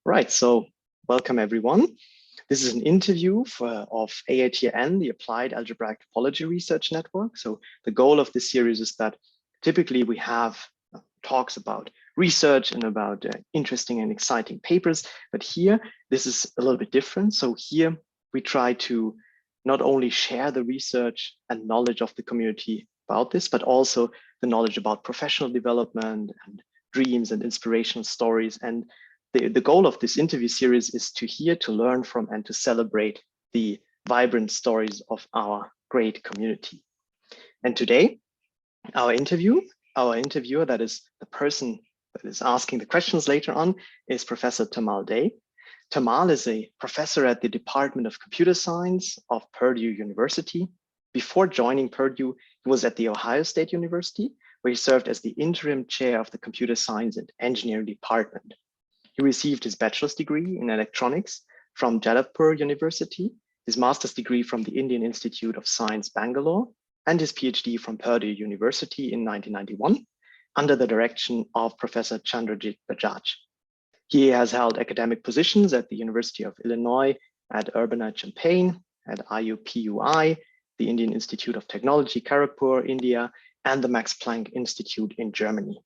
Right, so welcome everyone. This is an interview of AATN, the Applied Algebraic Topology Research Network. So the goal of this series is that typically we have talks about research and about interesting and exciting papers, but here this is a little bit different. So here we try to not only share the research and knowledge of the community about this, but also the knowledge about professional development and dreams and inspirational stories. And the goal of this interview series is to hear, to learn from, and to celebrate the vibrant stories of our great community. And today, our interviewer, that is the person that is asking the questions later on, is Professor Tamal Dey. Tamal is a professor at the Department of Computer Science of Purdue University. Before joining Purdue, he was at the Ohio State University, where he served as the interim chair of the Computer Science and Engineering Department. He received his bachelor's degree in electronics from Jadavpur University, his master's degree from the Indian Institute of Science, Bangalore, and his PhD from Purdue University in 1991, under the direction of Professor Chandrajit Bajaj. He has held academic positions at the University of Illinois at Urbana-Champaign, at IUPUI, the Indian Institute of Technology, Kharagpur, India, and the Max Planck Institute in Germany.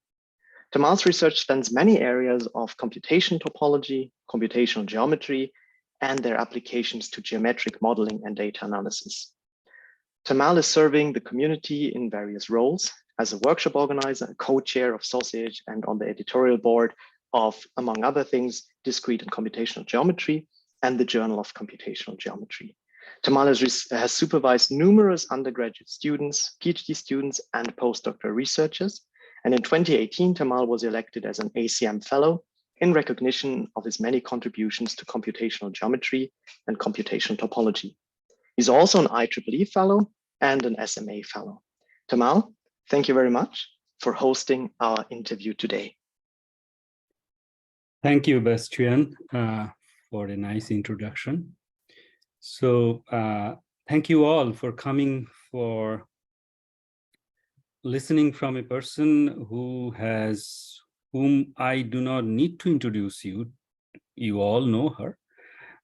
Tamal's research spans many areas of computation topology, computational geometry, and their applications to geometric modeling and data analysis. Tamal is serving the community in various roles as a workshop organizer, a co-chair of Sausage, and on the editorial board of, among other things, Discrete and Computational Geometry and the Journal of Computational Geometry. Tamal has supervised numerous undergraduate students, PhD students, and postdoctoral researchers. And in 2018, Tamal was elected as an ACM Fellow in recognition of his many contributions to computational geometry and computational topology. He's also an IEEE Fellow and an SMA Fellow. Tamal, thank you very much for hosting our interview today. Thank you, Bastian, for a nice introduction. So thank you all for coming, for listening from a person whom I do not need to introduce you. You all know her,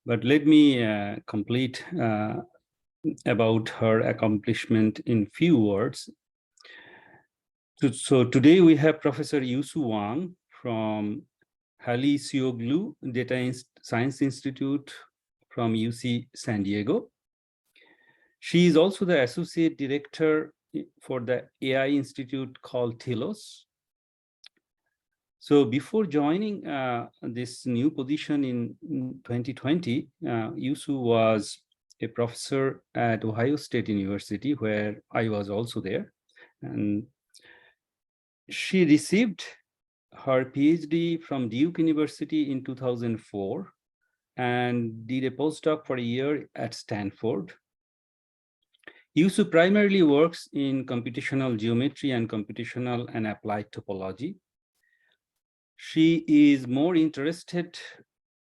but let me complete about her accomplishment in few words. So today we have Professor Yusu Wang from Hali Sioglu Data Science Institute from UC San Diego. She is also the Associate Director for the AI Institute called Telos. So before joining this new position in 2020, Yusu was a professor at Ohio State University, where I was also there. And she received her PhD from Duke University in 2004 and did a postdoc for a year at Stanford. Yusu primarily works in computational geometry and computational and applied topology. She is more interested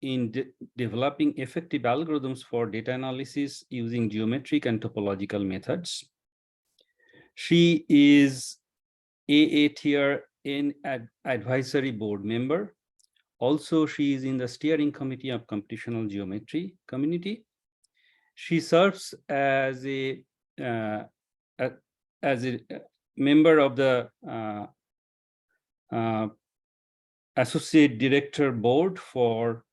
in developing effective algorithms for data analysis using geometric and topological methods. She is AATRN advisory board member. Also, she is in the steering committee of computational geometry community. She serves as a member of the Associate Director Board for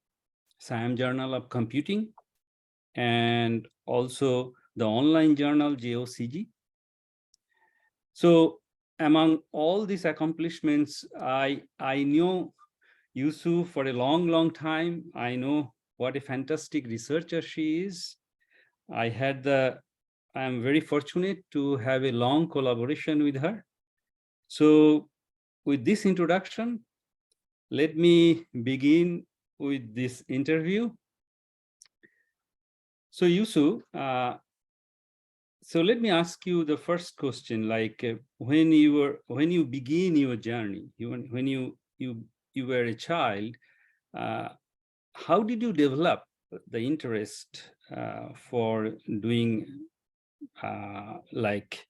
Siam Journal of Computing and also the online journal JOCG. So among all these accomplishments, I know Yusu for a long time. I know what a fantastic researcher she is. I'm very fortunate to have a long collaboration with her. So with this introduction, let me begin with this interview. So Yusu, so let me ask you the first question, like when you begin your journey, when you were a child, how did you develop the interest for doing like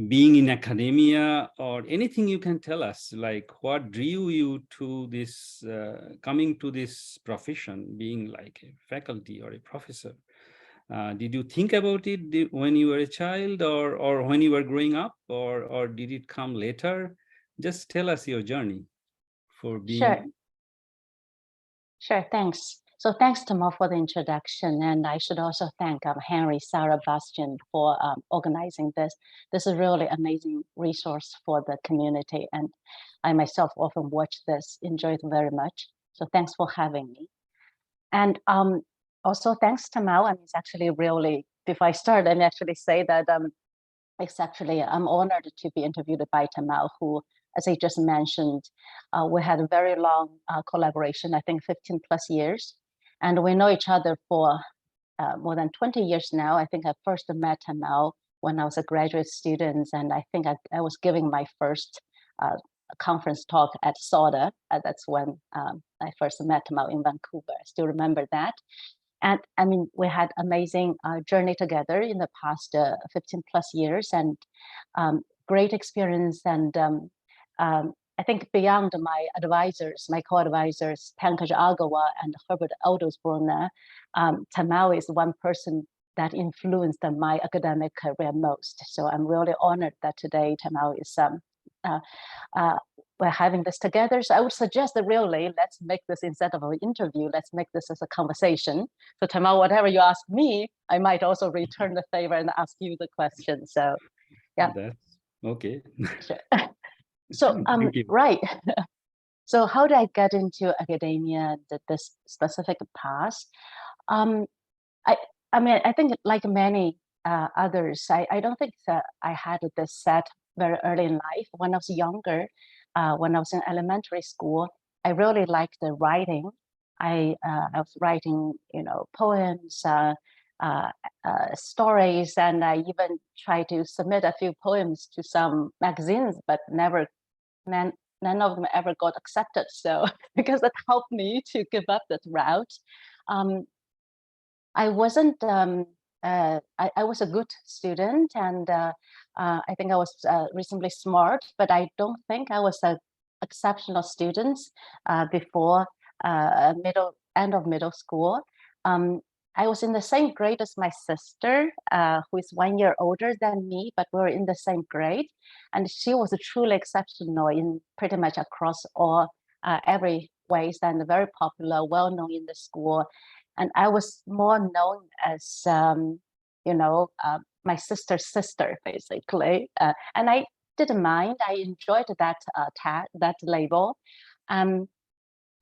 being in academia, or anything you can tell us, like what drew you to this, coming to this profession, being like a faculty or a professor? Did you think about it when you were a child, or when you were growing up, or did it come later? Just tell us your journey for being. Sure, thanks. So thanks, Tamal, for the introduction. And I should also thank Henry, Sarah, Bastian for organizing this. This is really amazing resource for the community. And I myself often watch this, enjoy it very much. So thanks for having me. And also thanks, Tamal. And it's actually really, before I start, let me actually say that it's actually, I'm honored to be interviewed by Tamal, who, as I just mentioned, we had a very long collaboration, I think 15 plus years. And we know each other for more than 20 years now. I think I first met Tamal when I was a graduate student. And I think I was giving my first conference talk at SODA. That's when I first met Tamal in Vancouver. I still remember that. And I mean, we had amazing journey together in the past 15 plus years, and great experience. And I think beyond my advisors, my co-advisors, Pankaj Agawa and Herbert Oldesbrunner, Tamal is one person that influenced my academic career most. So I'm really honored that today Tamal is we're having this together. So I would suggest that really, let's make this, instead of an interview, let's make this as a conversation. So Tamal, whatever you ask me, I might also return the favor and ask you the question. So yeah. That's okay. Sure. So right. So how did I get into academia, this specific path? I mean, I think like many others, I don't think that I had this set very early in life. When I was younger, when I was in elementary school, I really liked the writing. I was writing, poems, stories, and I even tried to submit a few poems to some magazines, but none of them ever got accepted. So because that helped me to give up that route. I wasn't. I was a good student, and I think I was reasonably smart, but I don't think I was an exceptional student before end of middle school. I was in the same grade as my sister, who is 1 year older than me, but we were in the same grade, and she was truly exceptional in pretty much across all every ways, and very popular, well known in the school. And I was more known as, my sister's sister, basically. And I didn't mind. I enjoyed that that label.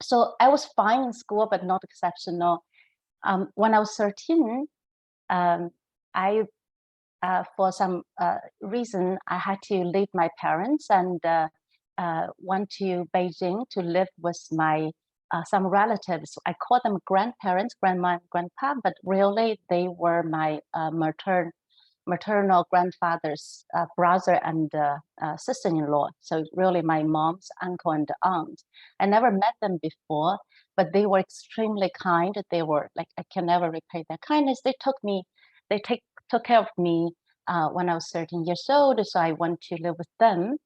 So I was fine in school, but not exceptional. When I was 13, I, for some reason, I had to leave my parents and went to Beijing to live with my some relatives. I call them grandparents, grandma and grandpa, but really they were my maternal grandfather's brother and sister-in-law. So really my mom's uncle and aunt. I never met them before, but they were extremely kind. They were like, I can never repay their kindness. They took care of me when I was 13 years old. So I went to live with them.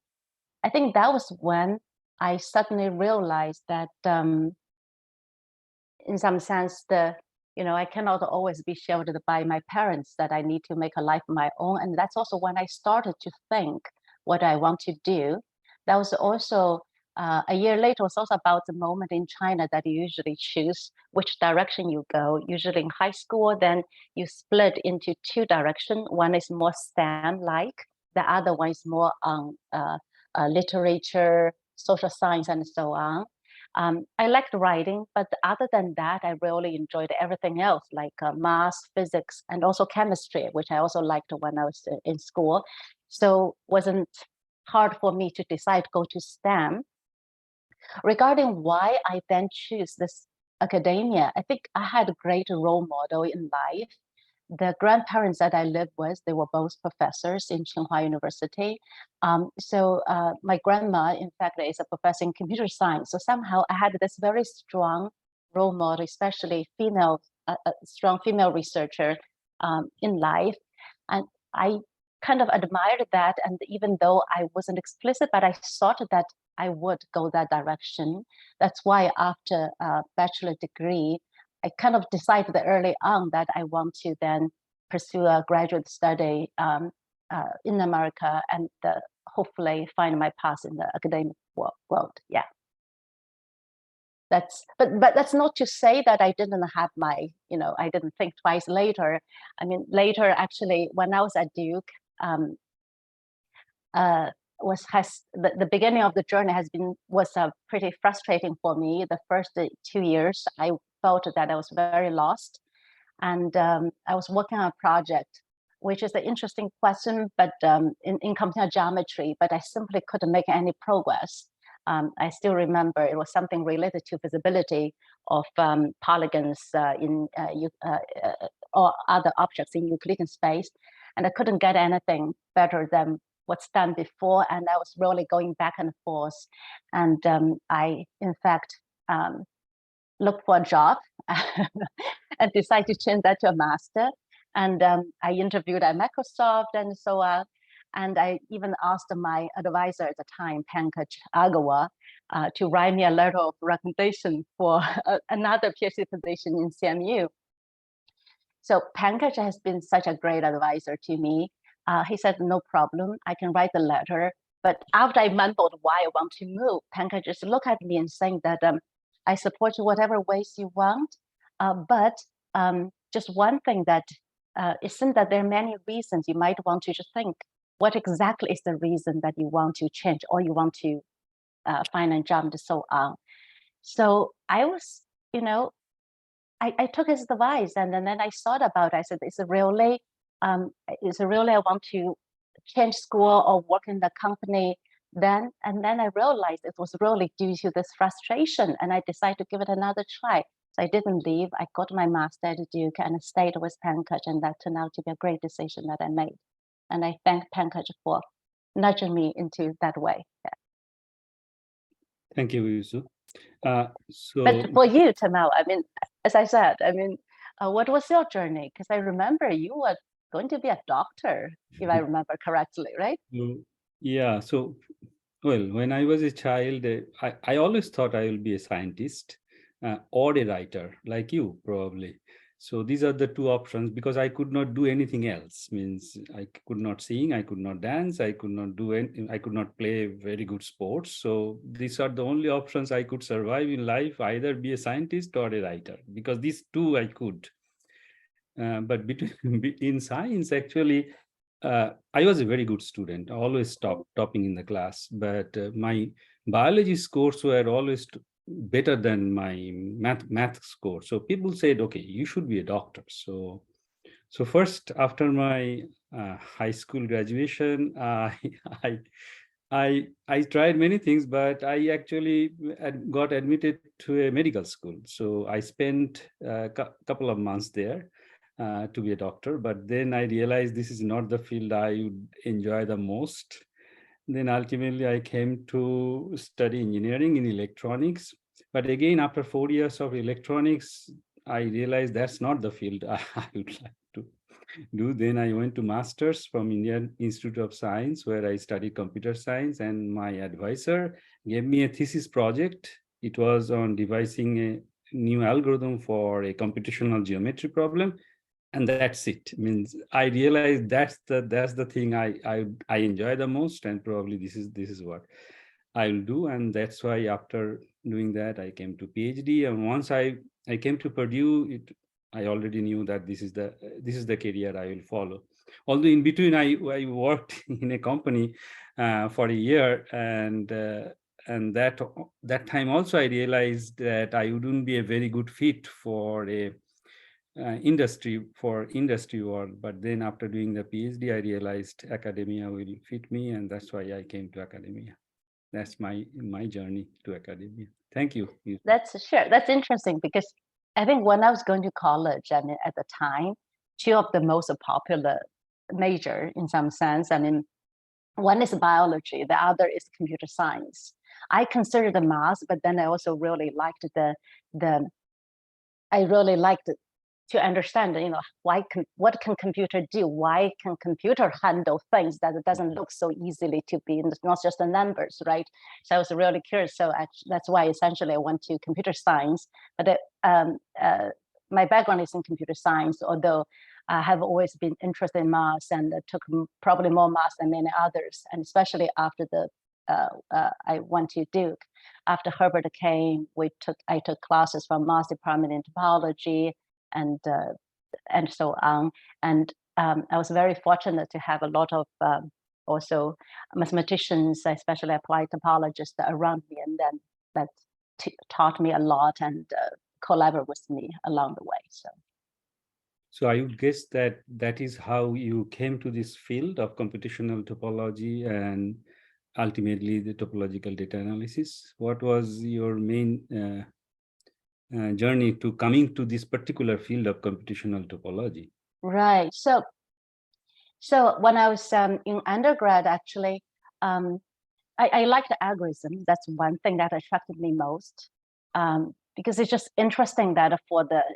I think that was when I suddenly realized that in some sense, I cannot always be sheltered by my parents, that I need to make a life of my own. And that's also when I started to think what I want to do. That was also a year later, was also about the moment in China that you usually choose which direction you go. Usually in high school, then you split into two directions. One is more STEM-like, the other one is more on literature, social science, and so on. I liked writing, but other than that, I really enjoyed everything else, like math, physics, and also chemistry, which I also liked when I was in school. So it wasn't hard for me to decide to go to STEM. Regarding why I then choose this academia, I think I had a great role model in life. The grandparents that I lived with, they were both professors in Tsinghua University. So my grandma, in fact, is a professor in computer science. So somehow I had this very strong role model, especially strong female researcher in life. And I kind of admired that. And even though I wasn't explicit, but I thought that I would go that direction. That's why after a bachelor degree, I kind of decided early on that I want to then pursue a graduate study in America and hopefully find my path in the academic world. Yeah. But that's not to say that I didn't have my, I didn't think twice later. I mean, later, actually, when I was at Duke, the beginning of the journey was pretty frustrating for me. The first 2 years, I felt that I was very lost, and I was working on a project, which is an interesting question, but in computational geometry, but I simply couldn't make any progress. I still remember it was something related to visibility of polygons or other objects in Euclidean space, and I couldn't get anything better than what's done before, and I was really going back and forth. And I, in fact, looked for a job and decided to change that to a master. And I interviewed at Microsoft and so on. And I even asked my advisor at the time, Pankaj Agawa, to write me a letter of recommendation for another PhD position in CMU. So Pankaj has been such a great advisor to me. He said, no problem, I can write the letter. But after I mumbled why I want to move, Pankaj just looked at me and saying that I support you whatever ways you want, but just one thing that it seems that there are many reasons you might want to just think, what exactly is the reason that you want to change or you want to find a job and so on. So I was, I took his advice and then I thought about it. I said, is it really I want to change school or work in the company then? And then I realized it was really due to this frustration, and I decided to give it another try. So I didn't leave. I got my master at Duke and stayed with Pankaj, and that turned out to be a great decision that I made. And I thank Pankaj for nudging me into that way. Yeah. Thank you, Yusu. But for you, Tamal, I mean, as I said, I mean, what was your journey? Because I remember you were going to be a doctor, if I remember correctly, right? Yeah. So, well, when I was a child, I always thought I will be a scientist or a writer, like you, probably. So these are the two options, because I could not do anything else. Means I could not sing, I could not dance, I could not do anything, I could not play very good sports. So these are the only options I could survive in life, either be a scientist or a writer, because these two I could. But in science, actually, I was a very good student, always topping in the class, but my biology scores were always better than my math score. So people said, okay, you should be a doctor. So first, after my high school graduation, I tried many things, but I actually got admitted to a medical school. So I spent a couple of months there to be a doctor, but then I realized this is not the field I would enjoy the most. Then ultimately I came to study engineering in electronics. But again, after 4 years of electronics, I realized that's not the field I would like to do. Then I went to master's from Indian Institute of Science, where I studied computer science, and my advisor gave me a thesis project. It was on devising a new algorithm for a computational geometry problem. And that's it. Means I realized that's the thing I enjoy the most, and probably this is what I will do. And that's why after doing that, I came to PhD. And once I came to Purdue, I already knew that this is the career I will follow. Although in between I worked in a company for a year, and that time also I realized that I wouldn't be a very good fit for a industry world. But then after doing the PhD, I realized academia will fit me, and that's why I came to academia. That's my journey to academia. Thank you. That's interesting, because I think when I was going to college, I mean, at the time, two of the most popular major in some sense, I mean, one is biology, the other is computer science. I considered the math, but then I also really liked to understand, what can computer do? Why can computer handle things that it doesn't look so easily to be, not just the numbers, right? So I was really curious. So that's why essentially I went to computer science. But my background is in computer science, although I have always been interested in math, and took probably more math than many others. And especially after I went to Duke. After Herbert came, I took classes from math department in topology and so on. And I was very fortunate to have a lot of also mathematicians, especially applied topologists around me, and then that taught me a lot and collaborate with me along the way. So I would guess that is how you came to this field of computational topology and ultimately the topological data analysis. What was your main journey to coming to this particular field of computational topology? Right. So when I was in undergrad, actually, I liked the algorithm. That's one thing that attracted me most, because it's just interesting that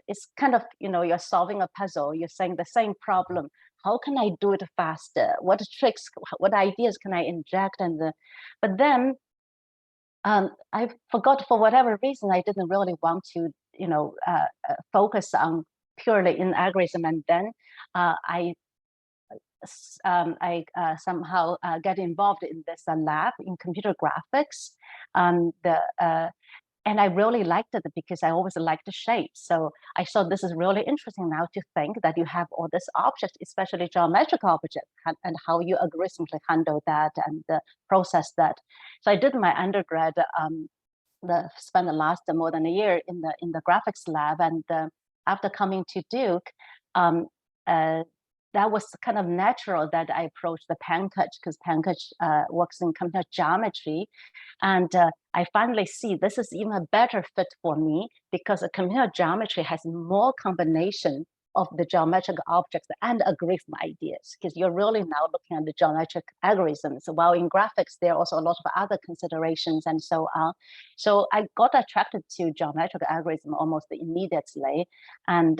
it's kind of, you're solving a puzzle, you're saying the same problem. How can I do it faster? What tricks, what ideas can I inject? But then I forgot, for whatever reason, I didn't really want to, focus on purely in algorithm. And then I somehow get involved in this lab in computer graphics. And I really liked it because I always liked the shape. So I thought this is really interesting now to think that you have all these objects, especially geometric objects, and how you algorithmically handle that and process that. So I did my undergrad, spent the last more than a year in the graphics lab. And after coming to Duke, that was kind of natural that I approached the package, because package works in computer geometry. And I finally see this is even a better fit for me, because a computer geometry has more combination of the geometric objects and algorithm ideas, because you're really now looking at the geometric algorithms. While in graphics, there are also a lot of other considerations and so on. So I got attracted to geometric algorithm almost immediately. And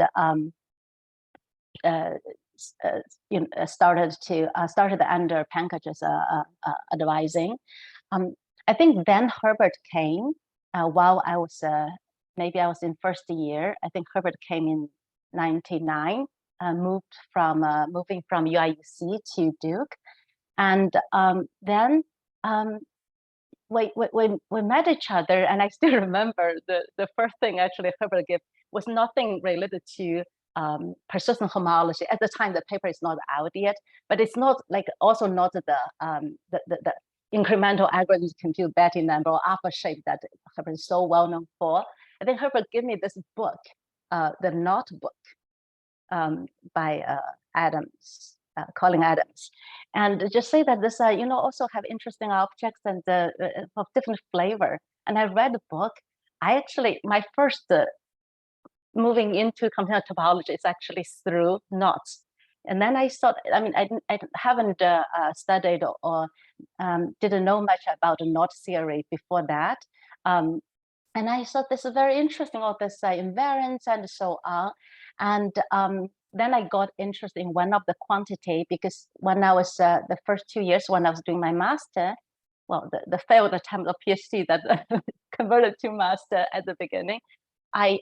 started under packages advising. I think then Herbert came while I was maybe I was in first year. I think Herbert came in '99, moving from UIUC to Duke, and then we met each other, and I still remember the first thing actually Herbert gave was nothing related to persistent homology. At the time, the paper is not out yet, but it's not like also not the incremental algorithm to compute Betty number or alpha shape that Herbert is so well known for. I think Herbert gave me this book, the Notebook, by Adams, Colin Adams, and just say that this also have interesting objects and of different flavor. And I read the book. My first moving into computer topology is actually through knots. And then I thought, I haven't studied or didn't know much about the knot theory before that. And I thought this is very interesting, all this invariance and so on. And then I got interested in one of the quantity, because when I was the first 2 years when I was doing my master, well, the failed attempt of PhD that converted to master at the beginning, I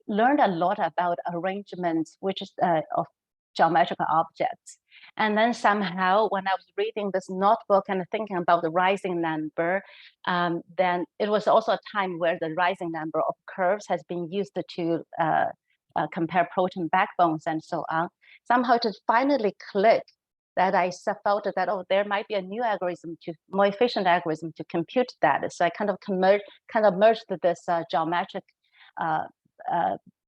learned a lot about arrangements, which is of geometrical objects. And then somehow, when I was reading this notebook and thinking about the rising number, then it was also a time where the rising number of curves has been used to compare protein backbones and so on. Somehow to finally click that I felt that, oh, there might be a new algorithm, more efficient algorithm to compute that. So I kind of merged this geometric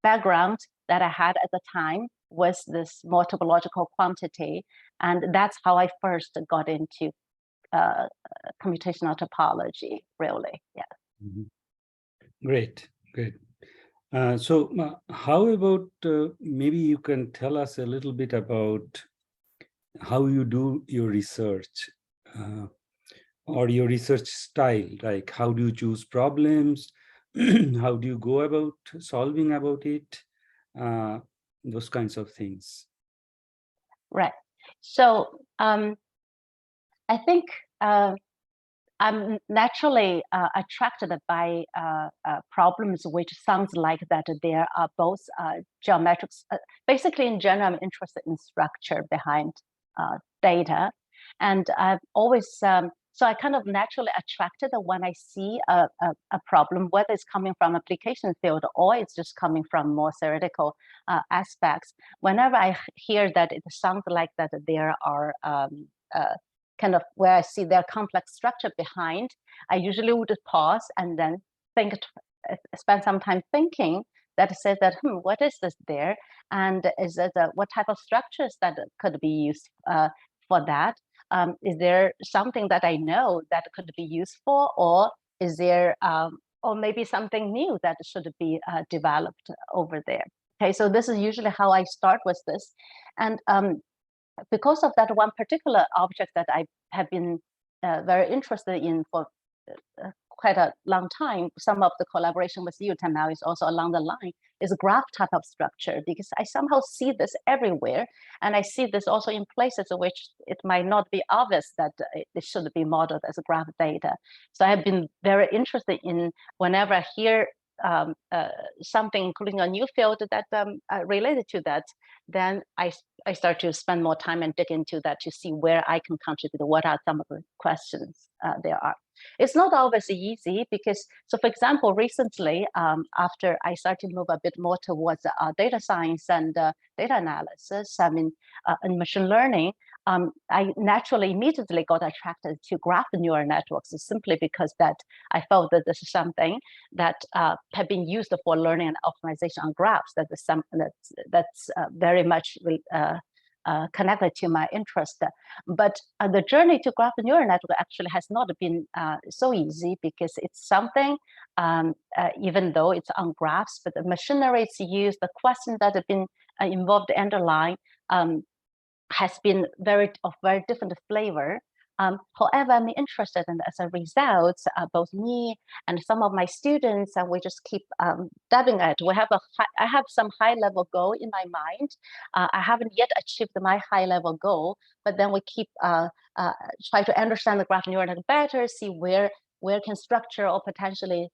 background that I had at the time with this more topological quantity. And that's how I first got into computational topology, really. Yeah. Mm-hmm. Great. So how about maybe you can tell us a little bit about how you do your research or your research style, like how do you choose problems? How do you go about solving about it? those kinds of things. Right. So I think I'm naturally attracted by problems which sounds like that there are both geometric. Basically, in general, I'm interested in structure behind data, and I've always so I kind of naturally attracted when I see a problem, whether it's coming from application field or it's just coming from more theoretical aspects. Whenever I hear that it sounds like that there are kind of where I see their complex structure behind, I usually would pause and then spend some time thinking that says that, what is this there? And is it what type of structures that could be used for that? Is there something that I know that could be useful, or is there, or maybe something new that should be developed over there? Okay, so this is usually how I start with this. And because of that one particular object that I have been very interested in for quite a long time, some of the collaboration with you, Tamal, is also along the line, is a graph type of structure, because I somehow see this everywhere. And I see this also in places in which it might not be obvious that it should be modeled as a graph data. So I have been very interested in, whenever I hear something, including a new field that related to that, then I start to spend more time and dig into that to see where I can contribute, what are some of the questions there are. It's not always easy because, so for example, recently, after I started to move a bit more towards data science and data analysis, I mean, and machine learning, I naturally immediately got attracted to graph neural networks simply because that I felt that this is something that had been used for learning and optimization on graphs. That is something that's very much connected to my interest. But the journey to graph neural network actually has not been so easy, because it's something, even though it's on graphs, but the machinery it's used, the questions that have been involved underlying has been of very different flavor. However, I'm interested in, as a result, both me and some of my students, and we just keep dabbing at. I have some high-level goal in my mind. I haven't yet achieved my high-level goal, but then we keep try to understand the graph neural network better, see where can structure or potentially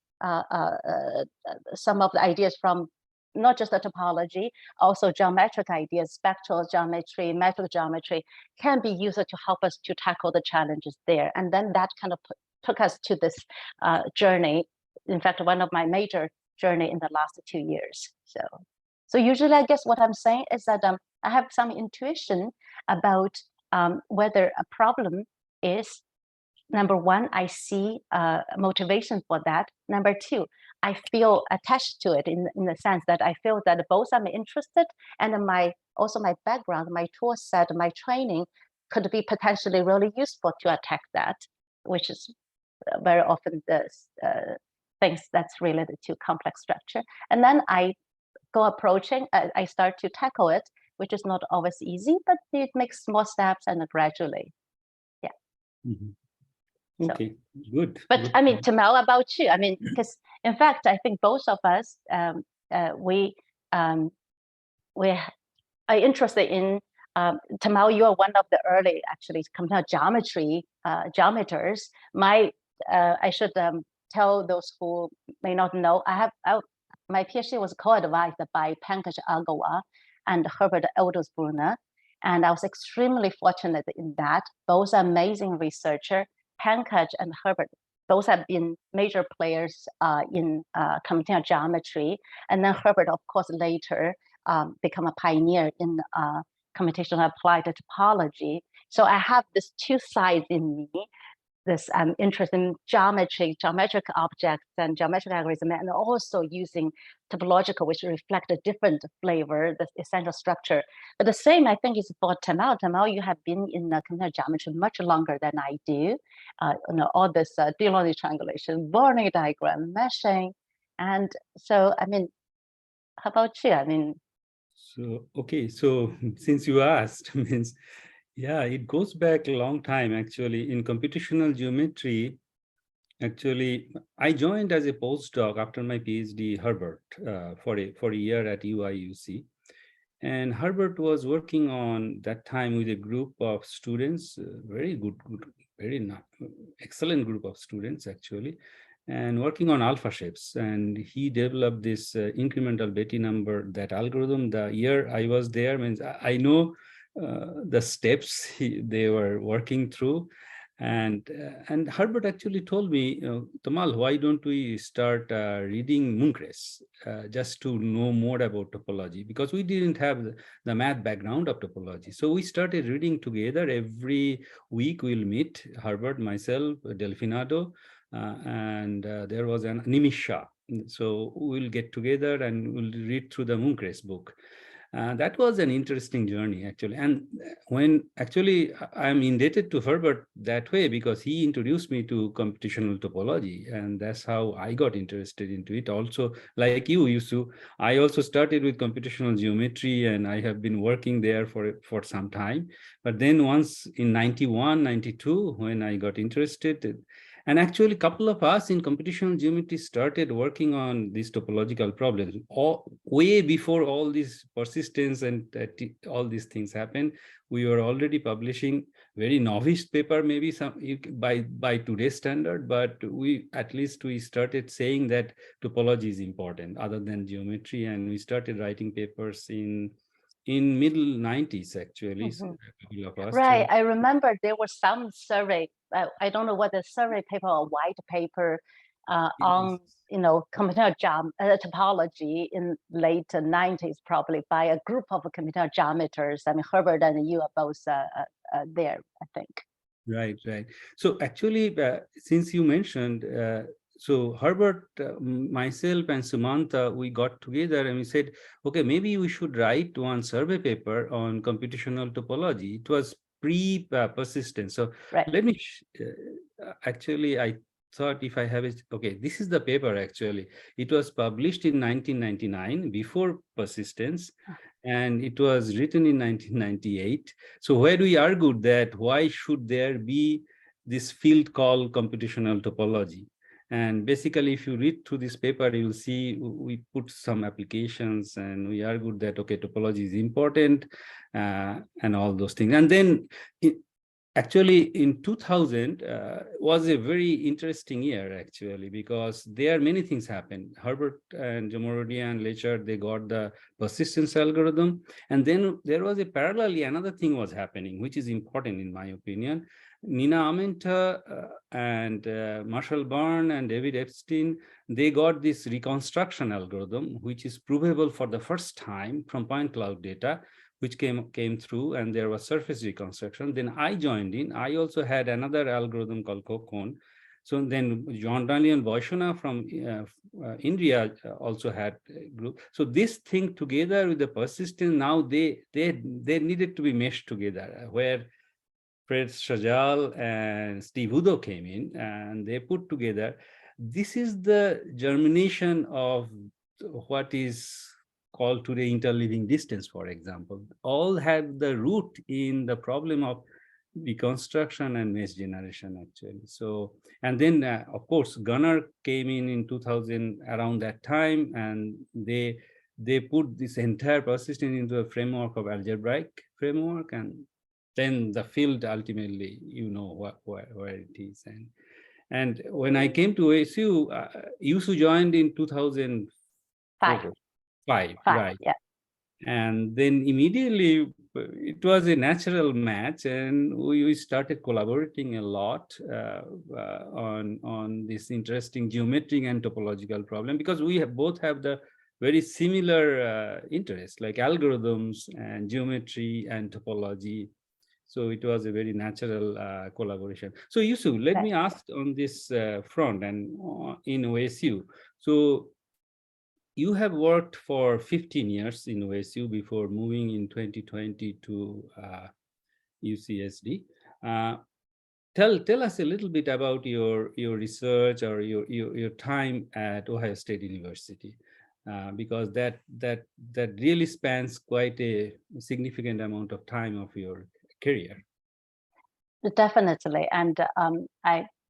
some of the ideas from not just the topology, also geometric ideas, spectral geometry, metric geometry, can be used to help us to tackle the challenges there. And then that kind of took us to this journey. In fact, one of my major journey in the last 2 years. So usually, I guess what I'm saying is that I have some intuition about whether a problem is, number one, I see motivation for that. Number two, I feel attached to it in the sense that I feel that both I'm interested, and also my background, my tool set, my training could be potentially really useful to attack that, which is very often the things that's related to complex structure. And then I go approaching, I start to tackle it, which is not always easy, but it makes small steps and gradually, yeah. Mm-hmm. Okay, so, good. But good. I mean, Tamal, about you, I mean, because in fact, I think both of us, we are interested in, Tamal, you are one of the early, actually, computer geometry geometers. I should tell those who may not know, my PhD was co-advised by Pankaj Agarwal and Herbert Elders-Brunner, and I was extremely fortunate in that. Both amazing researchers. Pankaj and Herbert, those have been major players in computational geometry. And then Herbert, of course, later become a pioneer in computational applied topology. So I have these two sides in me, this interest in geometric objects and geometric algorithm, and also using topological, which reflect a different flavor, the essential structure. But the same, I think, is for Tamal. Tamal, you have been in computer geometry much longer than I do. All this Delaunay triangulation, Borneo diagram, meshing. And so, I mean, how about you? I mean, so, okay, so since you asked, means, yeah, it goes back a long time, actually. In computational geometry, Actually, I joined as a postdoc after my PhD, Herbert, for a year at UIUC. And Herbert was working on that time with a group of students, very good, excellent group of students, actually, and working on alpha shapes. And he developed this incremental Betti number, that algorithm. The year I was there means I know the steps they were working through. And Herbert actually told me, Tamal, why don't we start reading Munkres just to know more about topology? Because we didn't have the math background of topology. So we started reading together. Every week we'll meet, Herbert, myself, Delfinado, and there was an Nimisha. So we'll get together and we'll read through the Munkres book. That was an interesting journey, actually. And when actually I'm indebted to Herbert that way, because he introduced me to computational topology, and that's how I got interested into it. Also, like you, Yusu, I also started with computational geometry, and I have been working there for some time. But then once in 91, 92, when I got interested, and actually, a couple of us in computational geometry started working on these topological problems way before all this persistence and all these things happened. We were already publishing very novice paper, maybe some by today's standard, but we started saying that topology is important other than geometry, and we started writing papers in middle 90s, actually. Mhm. A couple of us. Right. I remember there was some survey. I don't know whether survey paper or white paper on computer topology in late 90s, probably by a group of computer geometers. I mean, Herbert and you are both there, I think. Right. So actually, since you mentioned, so Herbert, myself and Sumanta, we got together and we said, okay, maybe we should write one survey paper on computational topology. It was pre-persistence. So right. let me, actually, I thought if I have it, okay, this is the paper actually. It was published in 1999 before persistence, and it was written in 1998. So where we argued that why should there be this field called computational topology? And basically, if you read through this paper, you'll see we put some applications and we argued that, okay, topology is important and all those things. And then actually, in 2000 was a very interesting year, actually, because there many things happened. Herbert and Jamorodi and Lecher, they got the persistence algorithm. And then there was a parallelly another thing was happening, which is important in my opinion. Nina Amenta and Marshall Byrne and David Epstein, they got this reconstruction algorithm, which is provable for the first time from point cloud data, which came through, and there was surface reconstruction. Then I joined in. I also had another algorithm called Kokon. So then John Daniel and Vaishona from India also had a group. So this thing together with the persistence, now they needed to be meshed together, where Fred Shajal and Steve Udo came in and they put together. This is the germination of what is called today interleaving distance, for example. All have the root in the problem of reconstruction and mesh generation, actually. So, and then of course, Gunnar came in 2000 around that time, and they put this entire persistence into a framework of algebraic framework, and then the field ultimately, where it is. And when I came to ASU, Yusu joined in 2005, right? Yeah. And then immediately it was a natural match, and we started collaborating a lot on this interesting geometric and topological problem, because we both have the very similar interests, like algorithms and geometry and topology. So it was a very natural collaboration. So Yusu, let me ask on this front and in OSU. So you have worked for 15 years in OSU before moving in 2020 to UCSD. Tell us a little bit about your research or your time at Ohio State University, because that really spans quite a significant amount of time of your career. Definitely. And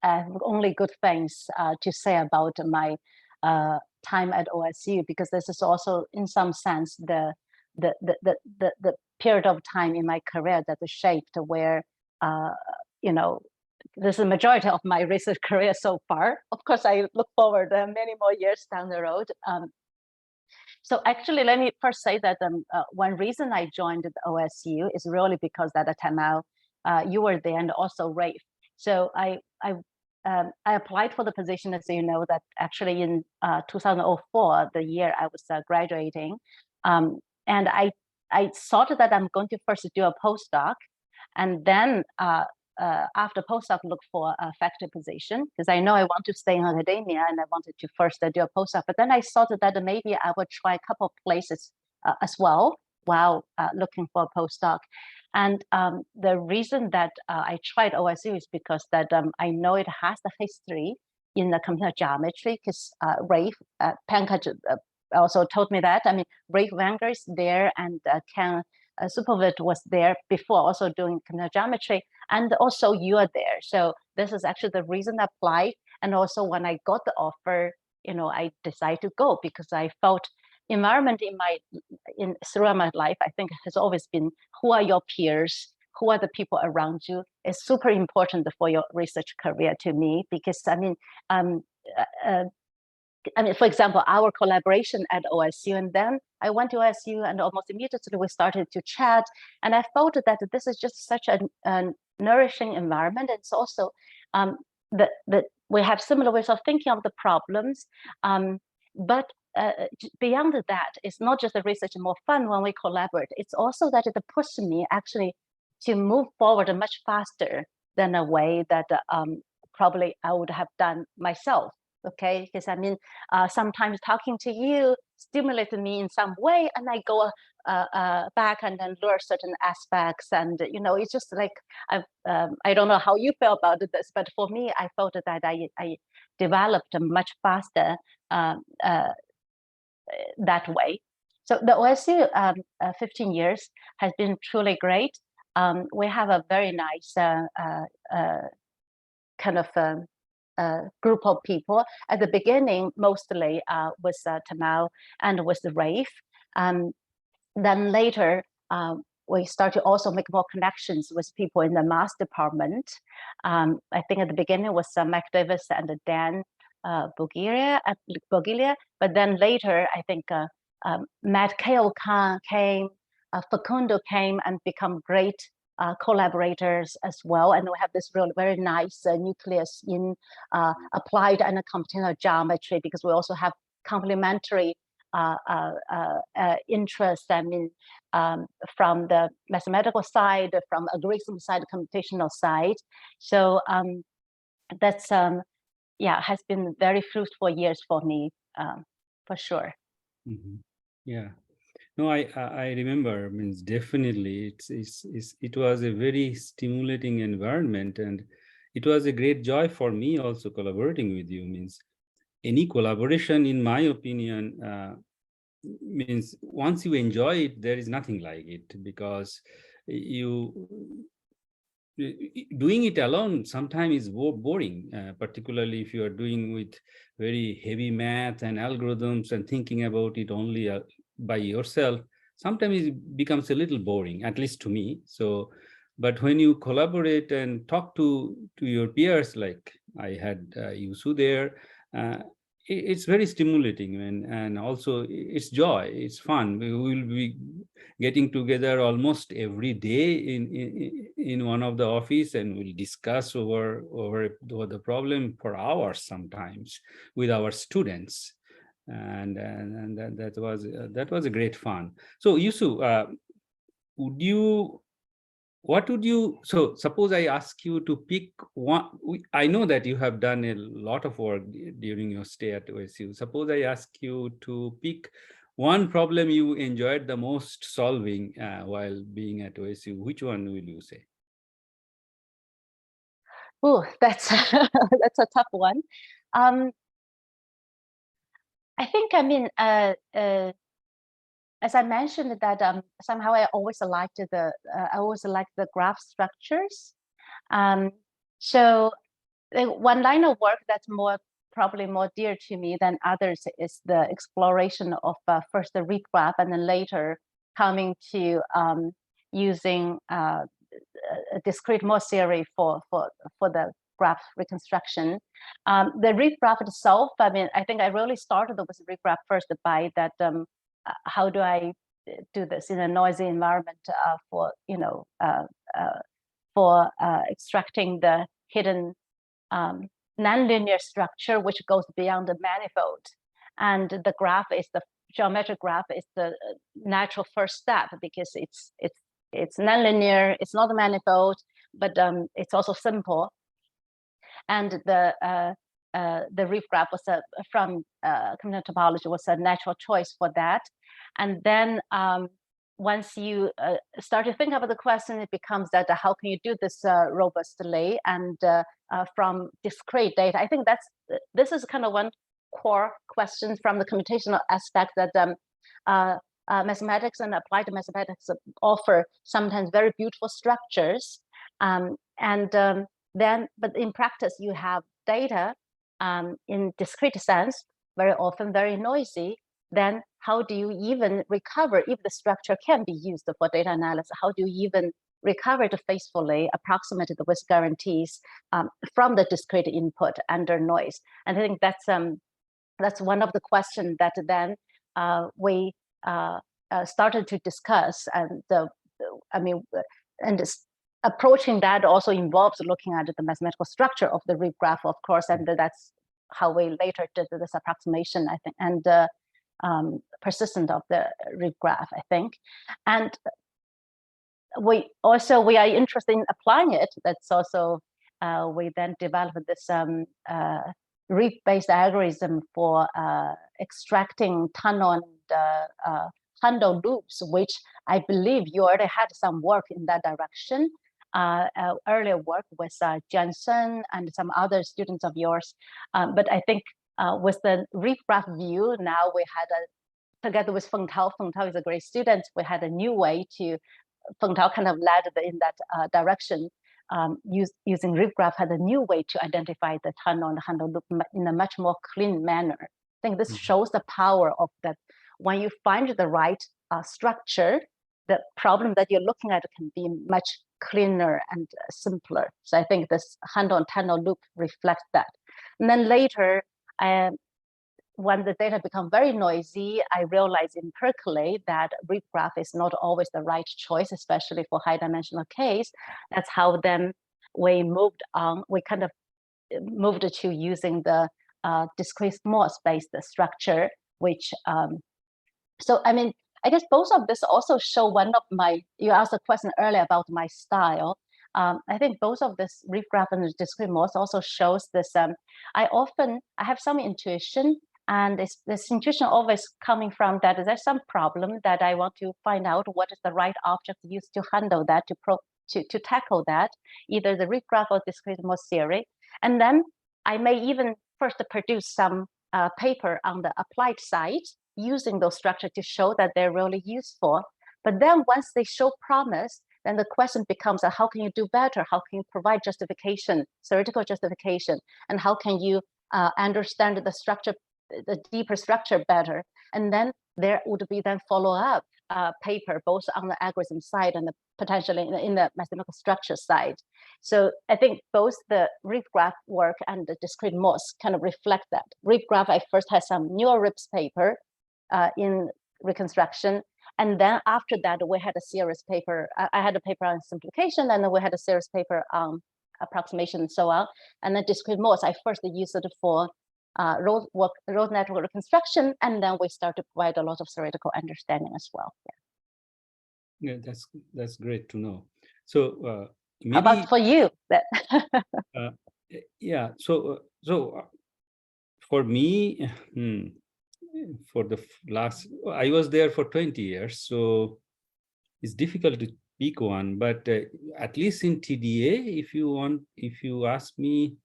only good things to say about my time at OSU, because this is also, in some sense, the period of time in my career that shaped where, you know, this is the majority of my research career so far. Of course, I look forward many more years down the road. So actually, let me first say that one reason I joined the OSU is really because at the time you were there, and also Rafe. So I applied for the position, as you know, that actually in 2004, the year I was graduating, and I thought that I'm going to first do a postdoc, and then after postdoc look for a faculty position, because I know I want to stay in academia and I wanted to first do a postdoc. But then I thought that maybe I would try a couple of places as well while looking for a postdoc. And the reason that I tried OSU is because that I know it has the history in the computer geometry, because Rafe Pankaj also told me that. I mean, Rafe Wenger is there, and Ken Supovit was there before, also doing computer geometry, and also you are there. So this is actually the reason I applied. And also when I got the offer, you know, I decided to go because I felt environment throughout my life, I think, has always been who are your peers, who are the people around you, is super important for your research career to me. Because I mean, for example, our collaboration at OSU, and then I went to OSU, and almost immediately we started to chat, and I felt that this is just such a nourishing environment. It's also that we have similar ways of thinking of the problems, but beyond that, it's not just the research more fun when we collaborate. It's also that it pushed me actually to move forward much faster than a way that probably I would have done myself. Okay, because I mean, sometimes talking to you stimulated me in some way, and I go back and then learn certain aspects, and you know, it's just like I don't know how you feel about this, but for me, I felt that I developed much faster that way. So the OSU 15 years has been truly great. We have a very nice kind of group of people. At the beginning, mostly with Tamal and with Rafe. Then later, we started to also make more connections with people in the math department. I think at the beginning was Mike Davis and Dan Bogilia, but then later, I think Matt Kale came, Facundo came, and become great collaborators as well. And we have this really very nice nucleus in applied and computational geometry, because we also have complementary interests. I mean, from the mathematical side, from algorithm side, computational side. So that's yeah, has been very fruitful years for me, for sure. Mm-hmm. Yeah. No, I remember. Means definitely, it was a very stimulating environment, and it was a great joy for me also collaborating with you. Means any collaboration, in my opinion, means once you enjoy it, there is nothing like it, because doing it alone sometimes is boring, particularly if you are doing with very heavy math and algorithms and thinking about it only by yourself. Sometimes it becomes a little boring, at least to me. So, but when you collaborate and talk to your peers, like I had Yusu there, it's very stimulating, and also it's joy, it's fun. We will be getting together almost every day in one of the office, and we'll discuss over the problem for hours sometimes with our students, and that was a great fun. So Yusu, what would you, so suppose I ask you to pick one. I know that you have done a lot of work during your stay at OSU. Suppose I ask you to pick one problem you enjoyed the most solving while being at OSU. Which one will you say? Oh, that's that's a tough one. I think, I mean, as I mentioned, that somehow I always liked the graph structures. So one line of work that's probably more dear to me than others is the exploration of first the reef graph and then later coming to using a discrete Morse theory for the graph reconstruction. The reef graph itself, I mean, I think I really started with the reef graph first by that, how do I do this in a noisy environment for, you know, extracting the hidden nonlinear structure, which goes beyond the manifold. And the graph is the geometric graph is the natural first step because it's nonlinear, it's not a manifold, but it's also simple. And the reef graph was from computer topology was a natural choice for that. And then once you start to think about the question, it becomes that how can you do this robustly and from discrete data? I think this is kind of one core question from the computational aspect that mathematics and applied mathematics offer sometimes very beautiful structures. But in practice, you have data in discrete sense, very often very noisy. Then how do you even recover if the structure can be used for data analysis? How do you even recover it faithfully, approximated with guarantees from the discrete input under noise? And I think that's one of the questions that then we started to discuss. And approaching that also involves looking at the mathematical structure of the reef graph, of course, and that's how we later did this approximation, I think, and persistent of the reef graph, I think. And we are interested in applying it. That's also, we then developed this reef-based algorithm for extracting tunnel and handle loops, which I believe you already had some work in that direction. Earlier work with Jensen and some other students of yours. But I think with the reef graph view, now we had together with Feng Tao is a great student, we had a new way to, Feng Tao kind of led in that direction, using reef graph had a new way to identify the tunnel and the handle loop in a much more clean manner. I think this shows the power of that. When you find the right structure, the problem that you're looking at can be much cleaner and simpler. So I think this handle and tunnel loop reflects that. And then later, when the data become very noisy, I realized in Percolate that reef graph is not always the right choice, especially for high dimensional case. That's how then we moved on. We kind of moved to using the discrete Morse-based structure, which, so I mean, I guess both of this also show one of my, you asked a question earlier about my style. I think both of this reef graph and discrete Morse also shows this, I have some intuition, and this intuition always coming from that there's some problem that I want to find out what is the right object used to handle that, to tackle that, either the reef graph or discrete Morse theory. And then I may even first produce some paper on the applied side using those structures to show that they're really useful. But then once they show promise, then the question becomes how can you do better? How can you provide justification, theoretical justification? And how can you understand the structure, the deeper structure better? And then there would be then follow-up paper, both on the algorithm side and potentially in the mathematical structure side. So I think both the reef graph work and the discrete Morse kind of reflect that. Reef graph, I first had some neural rips paper in reconstruction. And then after that, we had a series paper. I had a paper on simplification, and then we had a series paper on approximation and so on. And then discrete Morse, I first used it for road network reconstruction, and then we start to provide a lot of theoretical understanding as well. Yeah, that's great to know. So maybe, how about for you? Yeah, so for me, for the last, I was there for 20 years, so it's difficult to pick one, but at least in TDA, if you ask me,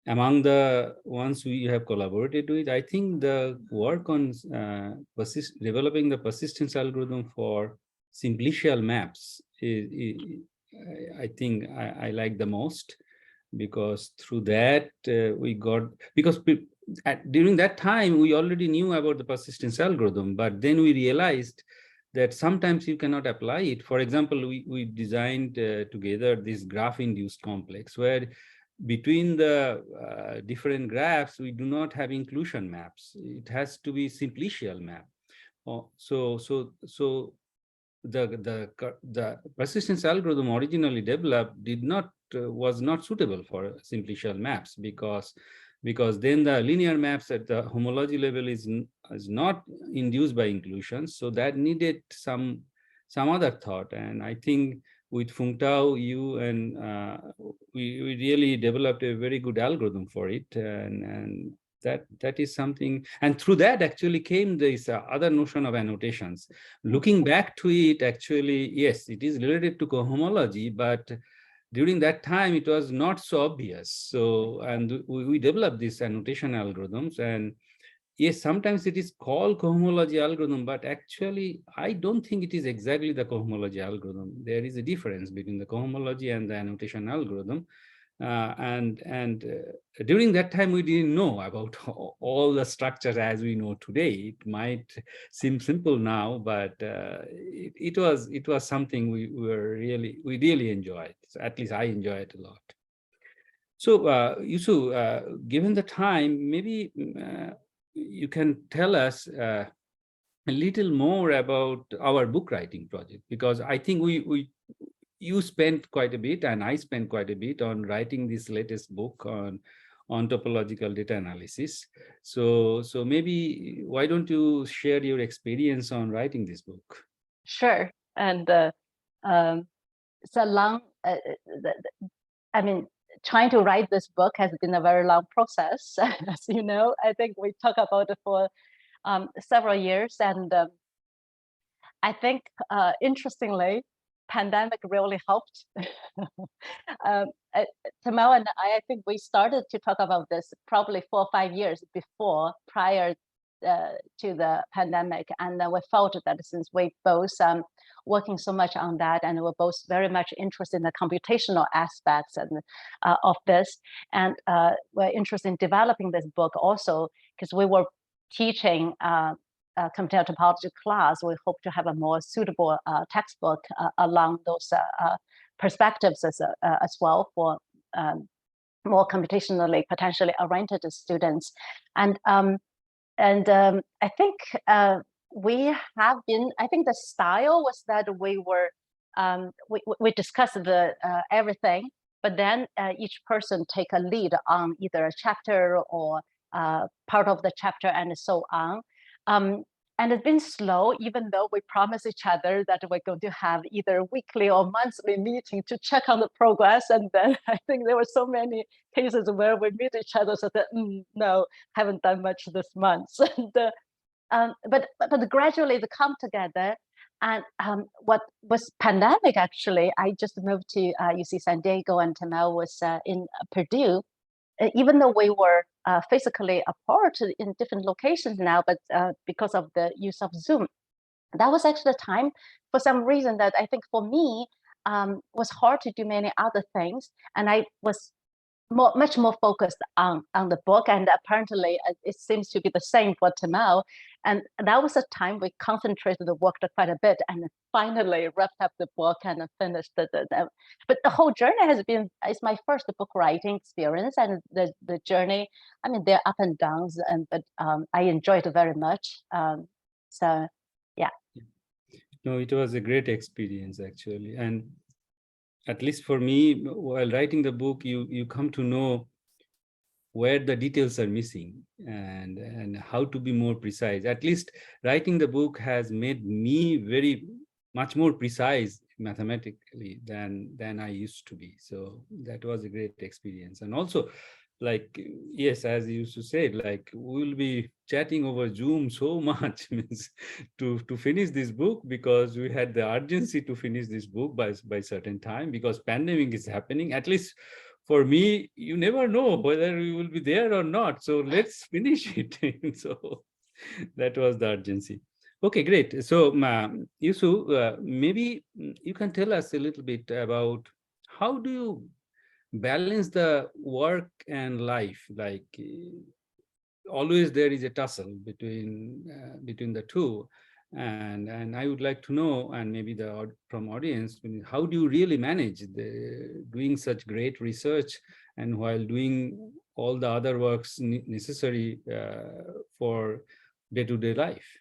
among the ones we have collaborated with, I think the work on developing the persistence algorithm for simplicial maps I think I like the most. because through that we got, because during that time we already knew about the persistence algorithm, but then we realized that sometimes you cannot apply it. For example, we designed together this graph-induced complex where between the different graphs, we do not have inclusion maps. It has to be simplicial map. So the persistence algorithm originally developed was not suitable for simplicial maps because then the linear maps at the homology level is not induced by inclusions. So that needed some other thought. And I think with Fung Tao, you and we really developed a very good algorithm for it. And that is something, and through that actually came this other notion of annotations. Looking back to it, actually, yes, it is related to cohomology, but during that time it was not so obvious. So, and we developed these annotation algorithms, and yes, sometimes it is called cohomology algorithm, but actually I don't think it is exactly the cohomology algorithm. There is a difference between the cohomology and the annotation algorithm. During that time, we didn't know about all the structures as we know today. It might seem simple now, but it was something we really enjoyed. So at least I enjoy it a lot. So Yusu, given the time, maybe you can tell us a little more about our book writing project, because I think you spent quite a bit and I spent quite a bit on writing this latest book on topological data analysis. So maybe why don't you share your experience on writing this book? Sure. And it's a long, I mean, trying to write this book has been a very long process. As you know, I think we talked about it for several years. And I think, interestingly, pandemic really helped. Tamal and I think we started to talk about this probably 4 or 5 years prior to the pandemic. And we felt that since we both working so much on that, and we're both very much interested in the computational aspects and of this, and we're interested in developing this book also because we were teaching computational topology class. We hope to have a more suitable textbook along those perspectives as well for more computationally potentially oriented students. And I think we have been, I think the style was that we were, we discussed the everything, but then each person take a lead on either a chapter or part of the chapter and so on. And it's been slow, even though we promised each other that we're going to have either weekly or monthly meeting to check on the progress. And then I think there were so many cases where we meet each other, so that no, haven't done much this month. And, but gradually they come together. And what was pandemic, actually, I just moved to UC San Diego, and Tamal was in Purdue. Even though we were physically apart in different locations now, but because of the use of Zoom, that was actually the time, for some reason, that I think for me was hard to do many other things, and I was much more focused on the book, and apparently it seems to be the same for Tamal. And that was a time we concentrated and worked quite a bit, and finally wrapped up the book and finished it. But the whole journey has been, it's my first book writing experience, and the journey, I mean, there are up and downs, but I enjoyed it very much. So yeah. No, it was a great experience, actually. And at least for me, while writing the book, you come to know where the details are missing and how to be more precise. At least writing the book has made me very much more precise mathematically than I used to be. So that was a great experience. And also, like, yes, as you used to say, like, we'll be chatting over Zoom so much means to finish this book, because we had the urgency to finish this book by certain time, because pandemic is happening. At least for me, you never know whether we will be there or not. So let's finish it. So that was the urgency. Okay, great. So Yusu, maybe you can tell us a little bit about how do you balance the work and life, like always there is a tussle between the two, and I would like to know, and maybe from audience, how do you really manage doing such great research and while doing all the other works necessary for day-to-day life?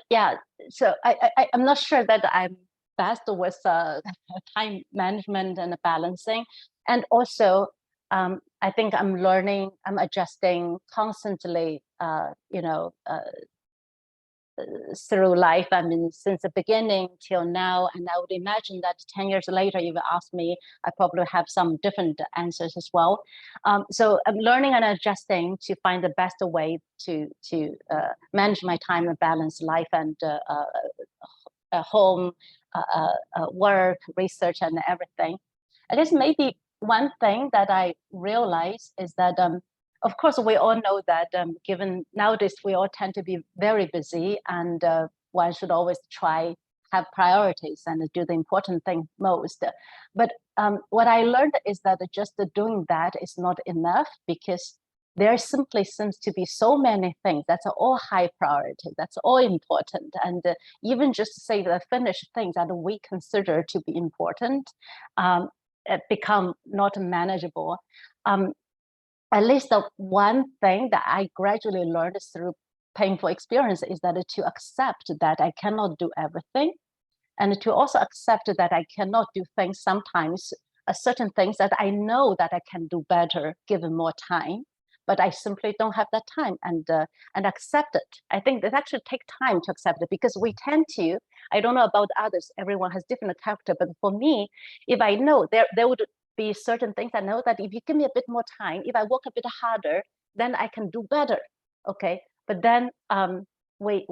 Yeah. So I'm not sure that I'm best with time management and balancing, and also I think I'm learning, I'm adjusting constantly. Through life, I mean, since the beginning till now, and I would imagine that 10 years later, you will ask me, I probably have some different answers as well. So I'm learning and adjusting to find the best way to manage my time and balance life and home, work, research, and everything. I guess maybe one thing that I realize is that of course, we all know that given nowadays, we all tend to be very busy, and one should always try have priorities and do the important thing most. But what I learned is that just doing that is not enough, because there simply seems to be so many things that's all high priority, that's all important, and even just say the finished things that we consider to be important become not manageable. At least the one thing that I gradually learned through painful experience is that to accept that I cannot do everything, and to also accept that I cannot do things sometimes, certain things that I know that I can do better given more time, but I simply don't have that time, and accept it. I think that actually take time to accept it, because we tend to, I don't know about others, everyone has different character, but for me, if I know there would be certain things I know that if you give me a bit more time, if I work a bit harder, then I can do better. Okay, but then we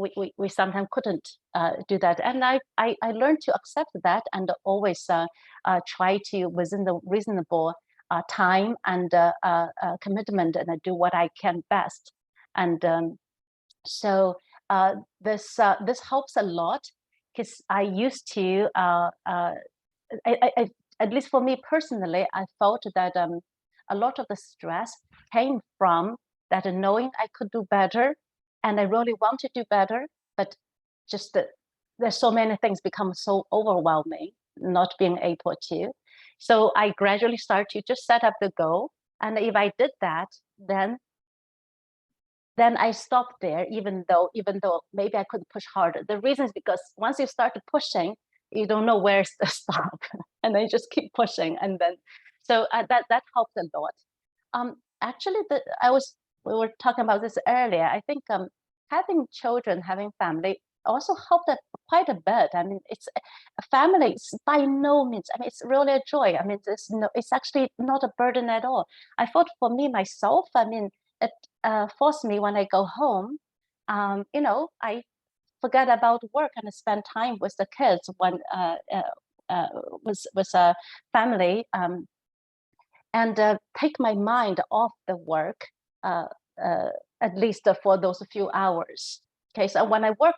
sometimes couldn't do that, and I learned to accept that, and always try to, within the reasonable time and commitment, and do what I can best. And so this helps a lot, because I used to at least for me personally, I felt that a lot of the stress came from that knowing I could do better, and I really want to do better, but just there's so many things become so overwhelming, not being able to. So I gradually start to just set up the goal, and if I did that, then I stopped there, even though maybe I could push harder. The reason is because once you start pushing, you don't know where's the stop, and then you just keep pushing, and then so that helped a lot. Actually, we were talking about this earlier. I think having children, having family also helped quite a bit. I mean, it's a family. It's by no means. I mean, it's really a joy. I mean, it's actually not a burden at all. I thought for me myself, I mean, it forced me when I go home. I forget about work and spend time with the kids when with a family, and take my mind off the work, at least for those few hours. Okay, so when I work,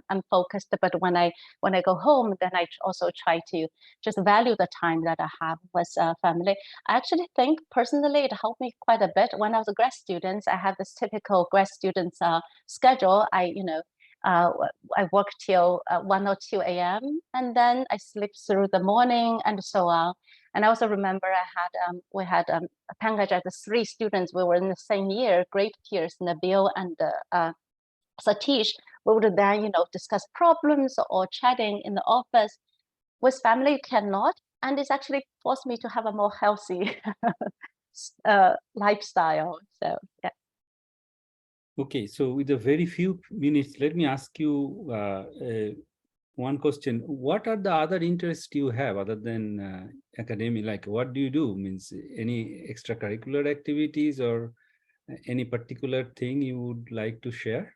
I'm focused, but when I go home, then I also try to just value the time that I have with family. I actually think personally it helped me quite a bit. When I was a grad student, I have this typical grad student schedule. I work till 1 or 2 a.m. and then I sleep through the morning and so on. And I also remember we had a package as 3 students. We were in the same year, great peers, Nabil and Satish. We would then, discuss problems or chatting in the office. With family, you cannot, and it's actually forced me to have a more healthy lifestyle. So yeah. Okay, so with a very few minutes, let me ask you one question. What are the other interests you have other than academic? Like, what do you do? Means any extracurricular activities or any particular thing you would like to share?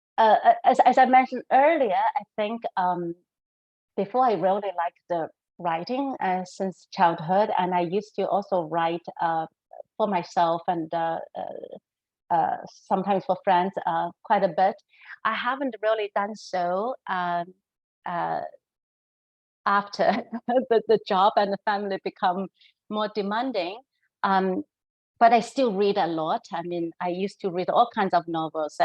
As I mentioned earlier, I think before I really liked the writing since childhood, and I used to also write for myself and sometimes for friends quite a bit. I haven't really done so after the job and the family become more demanding. But I still read a lot. I mean, I used to read all kinds of novels,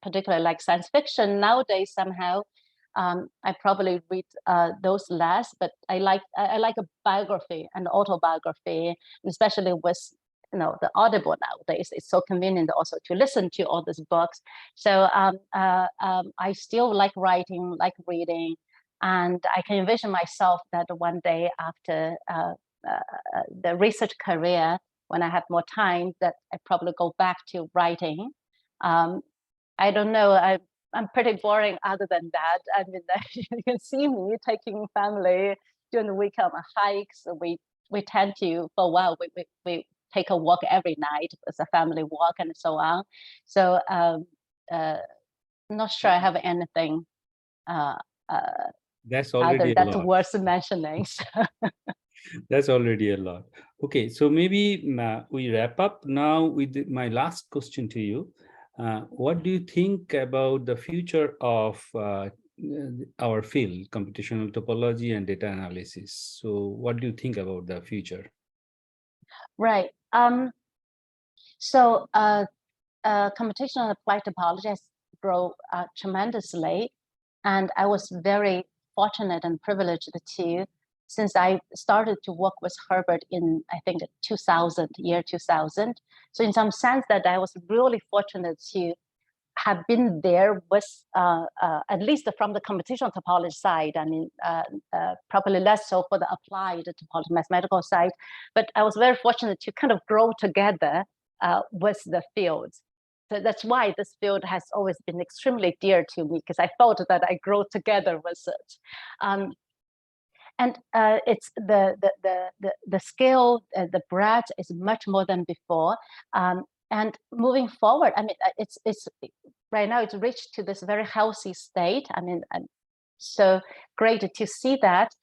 particularly like science fiction. Nowadays, somehow, I probably read those less. But I like a biography and autobiography, especially with the Audible nowadays. It's so convenient also to listen to all these books. So I still like writing, like reading, and I can envision myself that one day after the research career, when I have more time, that I probably go back to writing. I don't know. I'm pretty boring other than that. I mean, you can see me taking family during the week on hikes. We tend to, for a while, we take a walk every night. It's a family walk and so on. So not sure I have anything that's already that's worth mentioning. That's already a lot. Okay, so maybe we wrap up now with my last question to you. What do you think about the future of our field, computational topology and data analysis? So what do you think about the future? Right. So computational applied topology has grown tremendously. And I was very fortunate and privileged to, since I started to work with Herbert in, I think, 2000. So in some sense that I was really fortunate to have been there with, at least from the computational topology side. I mean, probably less so for the applied topology mathematical side, but I was very fortunate to kind of grow together with the fields. So that's why this field has always been extremely dear to me, because I felt that I grew together with it. And it's the scale, the breadth is much more than before. And moving forward, I mean, it's right now it's reached to this very healthy state. I mean, so great to see that.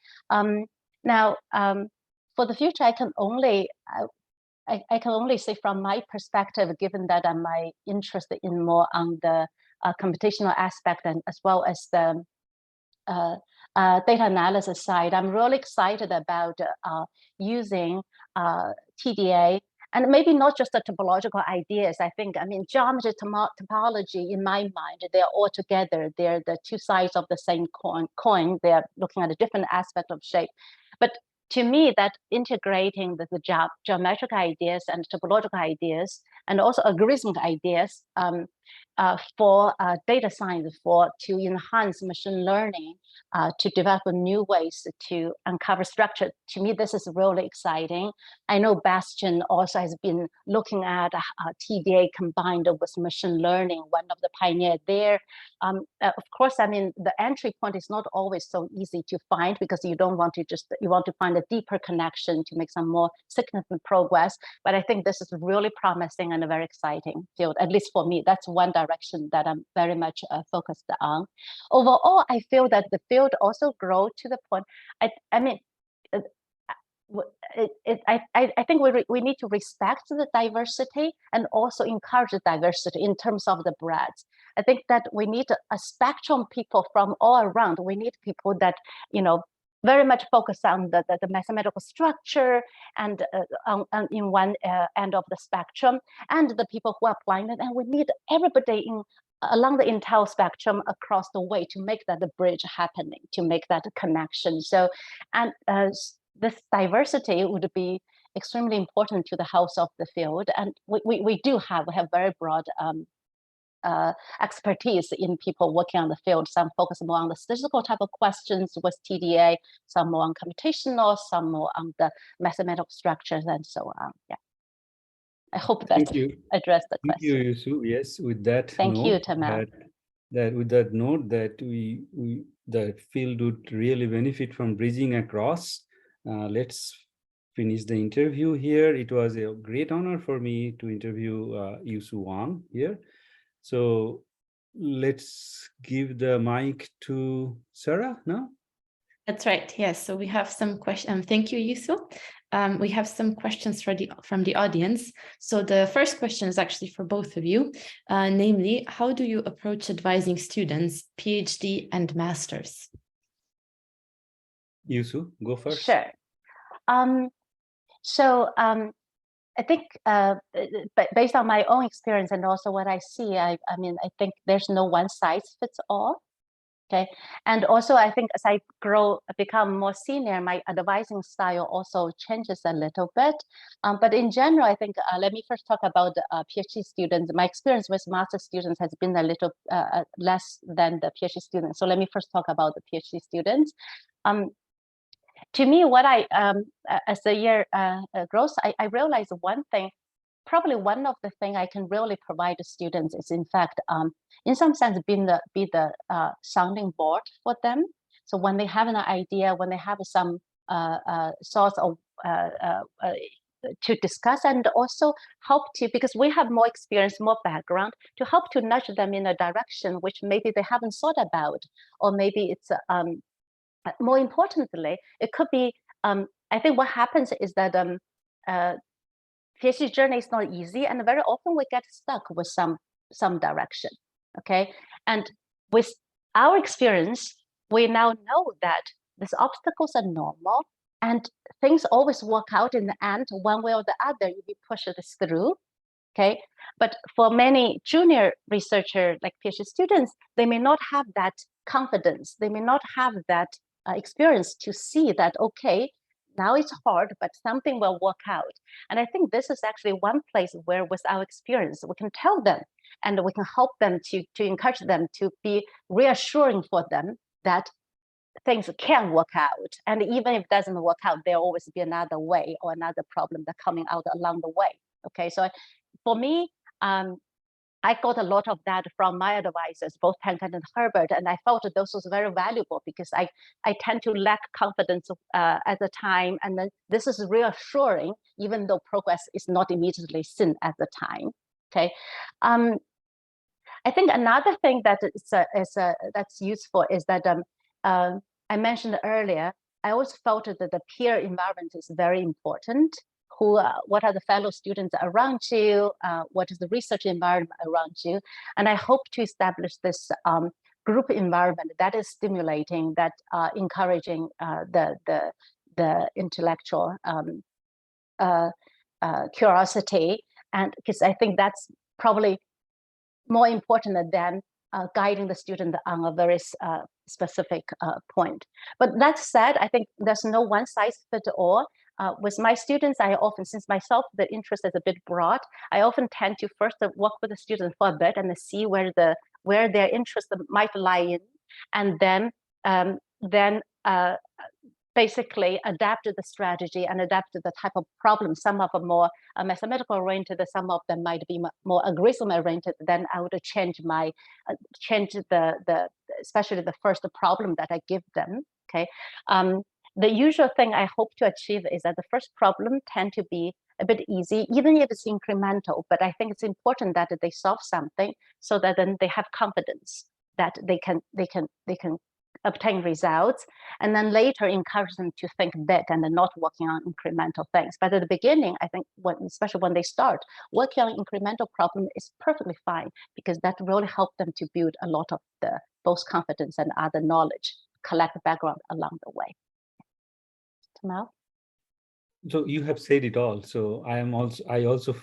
Now, for the future, I can only say from my perspective, given that I'm interested in more on the computational aspect and as well as the data analysis side, I'm really excited about using TDA, and maybe not just the topological ideas. I think, I mean, geometry, topology, in my mind, they're all together. They're the two sides of the same coin. They're looking at a different aspect of shape. But to me, that integrating the geometric ideas and topological ideas, and also algorithmic ideas for data science, to enhance machine learning, to develop new ways to uncover structure. To me, this is really exciting. I know Bastian also has been looking at TDA combined with machine learning, one of the pioneers there. Of course, I mean, the entry point is not always so easy to find, because you don't want to you want to find a deeper connection to make some more significant progress. But I think this is really promising and a very exciting field, at least for me. That's one direction that I'm very much focused on. Overall, I feel that the field also grow to the point. I mean, I think we need to respect the diversity and also encourage the diversity in terms of the breadth. I think that we need a spectrum of people from all around. We need people that, very much focus on the mathematical structure and in one end of the spectrum, and the people who are applying it. And we need everybody along the entire spectrum across the way to make that bridge happening, to make that connection. So, and this diversity would be extremely important to the health of the field. And we have very broad expertise in people working on the field. Some focus more on the statistical type of questions with TDA, some more on computational, some more on the mathematical structures, and so on. Yeah. I hope that addressed the question. Thank you, Yusu. Yes, with that Thank note, you, Tamal. With that note that the field would really benefit from bridging across. Let's finish the interview here. It was a great honor for me to interview Yusu Wang here. So let's give the mic to Sarah now. That's right. Yes. So we have some questions. Thank you, Yusu. we have some questions from the audience. So the first question is actually for both of you, namely, how do you approach advising students, PhD and masters? Yusu, go first. Sure. I think based on my own experience and also what I see, I mean, I think there's no one size fits all. Okay. And also, I think as I become more senior, my advising style also changes a little bit. But in general, I think, let me first talk about PhD students. My experience with master students has been a little less than the PhD students. So let me first talk about the PhD students. To me, what as the year grows, I realized one thing. Probably one of the things I can really provide to students is, in fact, in some sense, be the sounding board for them. So when they have an idea, when they have some source of to discuss, and also help to, because we have more experience, more background, to help to nudge them in a direction which maybe they haven't thought about, or maybe it's more importantly, it could be. I think what happens is that PhD journey is not easy, and very often we get stuck with some direction. Okay, and with our experience, we now know that these obstacles are normal, and things always work out in the end, one way or the other. You push this through. Okay, but for many junior researcher like PhD students, they may not have that confidence. They may not have that experience to see that, okay, now it's hard, but something will work out. And I think this is actually one place where, with our experience, we can tell them, and we can help them to encourage them, to be reassuring for them that things can work out. And even if it doesn't work out, there'll always be another way or another problem that's coming out along the way. Okay, so for me, I got a lot of that from my advisors, both Tankard and Herbert, and I felt that those was very valuable, because I tend to lack confidence at the time, and then this is reassuring, even though progress is not immediately seen at the time. Okay, I think another thing that that's useful is that I mentioned earlier, I always felt that the peer environment is very important. What are the fellow students around you? What is the research environment around you? And I hope to establish this group environment that is stimulating, that encouraging the intellectual curiosity, and because I think that's probably more important than guiding the student on a very specific point. But that said, I think there's no one size fits all. With my students, I often, since myself, the interest is a bit broad, I often tend to first work with the student for a bit and see where their interest might lie in, and then basically adapt the strategy and adapt the type of problem. Some of them more mathematical oriented, some of them might be more algorithm oriented. Then I would change the especially the first problem that I give them. Okay. The usual thing I hope to achieve is that the first problem tend to be a bit easy, even if it's incremental, but I think it's important that they solve something so that then they have confidence that they can obtain results, and then later encourage them to think big and not working on incremental things. But at the beginning, I think, especially when they start, working on incremental problem is perfectly fine, because that really helps them to build a lot of the both confidence and other knowledge, collect background along the way. Tamal? So you have said it all. So I also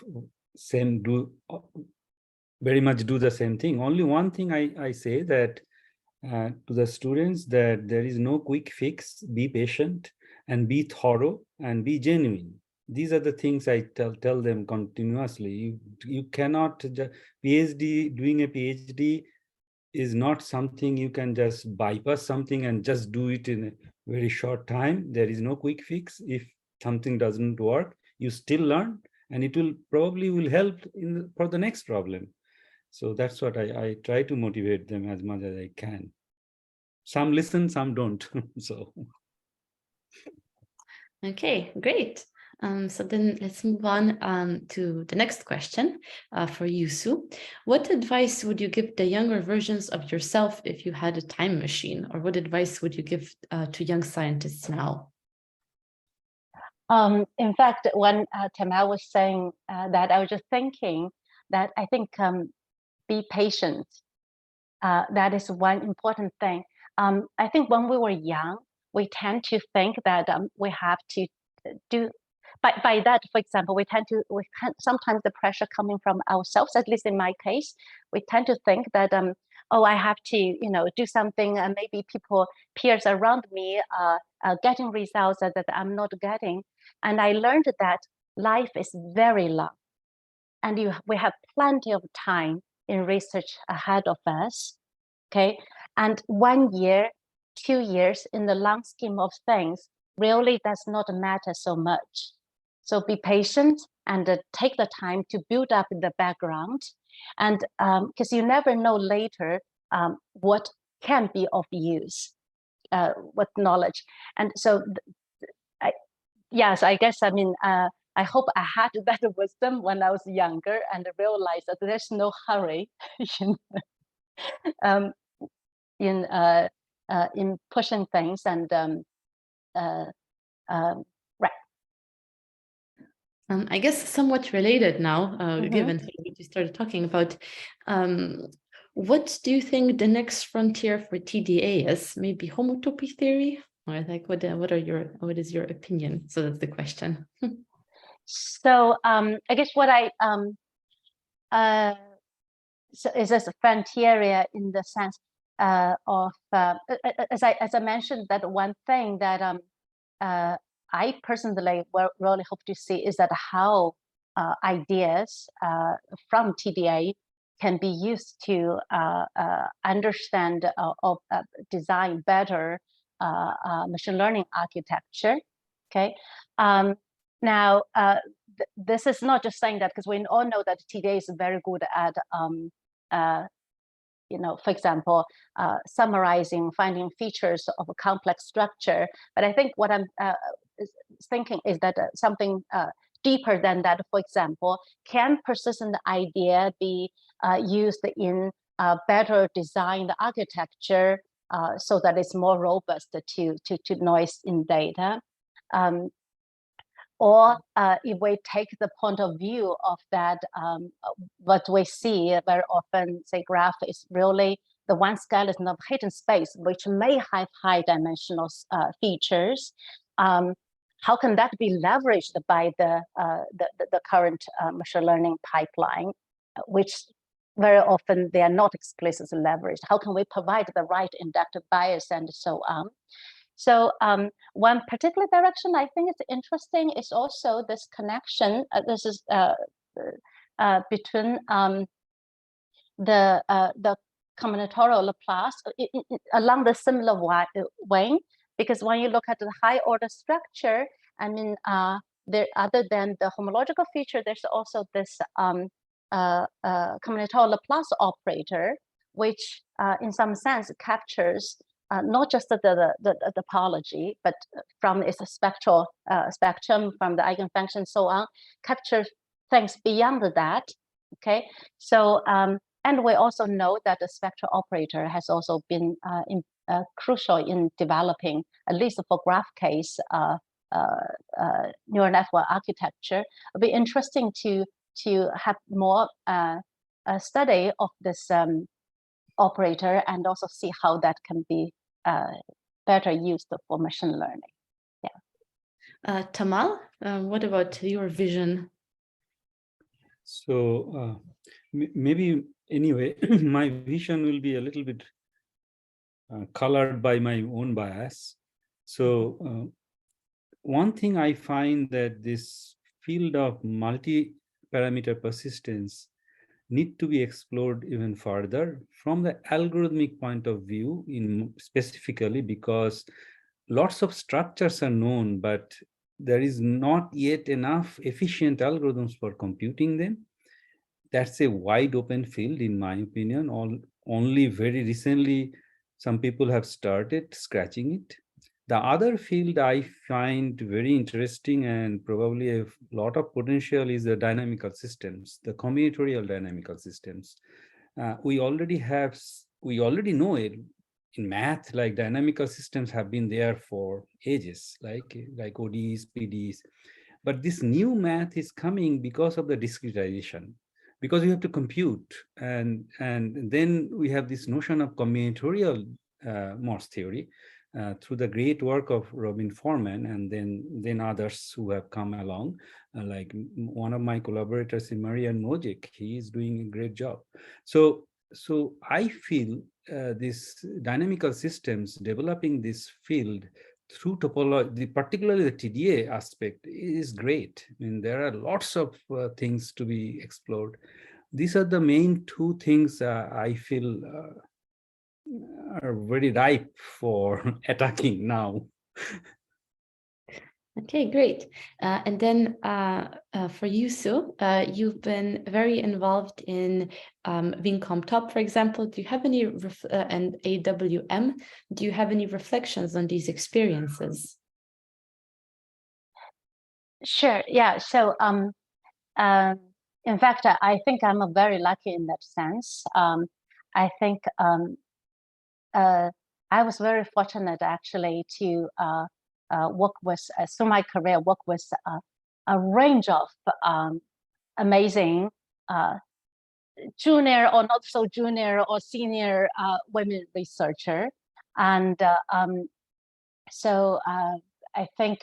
very much do the same thing. Only one thing I say that to the students, that there is no quick fix. Be patient and be thorough and be genuine. These are the things I tell them continuously. You cannot doing a PhD is not something you can just bypass something and just do it in a very short time. There is no quick fix. If something doesn't work, you still learn, and it will probably help for the next problem. So that's what I try to motivate them as much as I can. Some listen, some don't. So. Okay, great. So then let's move on to the next question for Yusu. What advice would you give the younger versions of yourself if you had a time machine? Or what advice would you give to young scientists now? In fact, when Tamal was saying that, I was just thinking that I think be patient. That is one important thing. I think when we were young, we tend to think that we have to do. By that, for example, sometimes the pressure coming from ourselves, at least in my case, we tend to think that oh, I have to do something, and maybe peers around me are getting results that I'm not getting. And I learned that life is very long, and we have plenty of time in research ahead of us. Okay, and 1 year, 2 years in the long scheme of things really does not matter so much. So be patient and take the time to build up the background, and because you never know later what can be of use, what knowledge. And so yes, I guess, I mean, I hope I had that wisdom when I was younger and realized that there's no hurry in pushing things, and right. I guess somewhat related now, given what you started talking about. What do you think the next frontier for TDA is? Maybe homotopy theory, or like what is your opinion? So that's the question. So I guess what so is this a frontier in the sense of as I mentioned, that one thing that I personally really hope to see is that how ideas from TDA can be used to understand or design better machine learning architecture. Okay, now this is not just saying that, because we all know that TDA is very good at for example, summarizing, finding features of a complex structure. But I think what I'm thinking is that something deeper than that, for example, can persistent idea be used in better designed architecture so that it's more robust to noise in data? Or if we take the point of view of that, what we see very often, say, graph is really the one skeleton of hidden space, which may have high dimensional features. How can that be leveraged by the current machine learning pipeline, which very often they are not explicitly leveraged? How can we provide the right inductive bias and so on? So one particular direction I think is interesting is also this connection. This is between the combinatorial Laplace along the similar way, because when you look at the high order structure, I mean, there, other than the homological feature, there's also this combinatorial Laplace operator, which in some sense captures not just the topology, but from its spectrum, from the eigenfunction, so on, captures things beyond that. Okay, so and we also know that the spectral operator has also been crucial in developing, at least for graph case, neural network architecture. It'll be interesting to have more study of this operator, and also see how that can be better used for machine learning. Yeah. Tamal, what about your vision? So maybe anyway, my vision will be a little bit colored by my own bias. So one thing I find that this field of multi-parameter persistence need to be explored even further from the algorithmic point of view, in specifically because lots of structures are known, but there is not yet enough efficient algorithms for computing them. That's a wide open field, in my opinion. Only very recently, some people have started scratching it. The other field I find very interesting and probably a lot of potential is the dynamical systems, the combinatorial dynamical systems. We already know in math, like dynamical systems have been there for ages, like ODEs, PDEs. But this new math is coming because of the discretization, because we have to compute. And then we have this notion of combinatorial Morse theory through the great work of Robin Foreman, and then others who have come along, like one of my collaborators in Marian Mojic. He is doing a great job. So I feel these dynamical systems developing this field through topology, particularly the TDA aspect, is great. I mean, there are lots of things to be explored. These are the main two things I feel are very ripe for attacking now. Okay, great. And then for Yusu, you've been very involved in Vincom Top, for example. Do you have any, and AWM, do you have any reflections on these experiences? Sure. Yeah. So in fact, I think I'm very lucky in that sense. I think I was very fortunate actually to work with, through my career, work with a range of amazing junior or not so junior or senior women researcher. And so I think,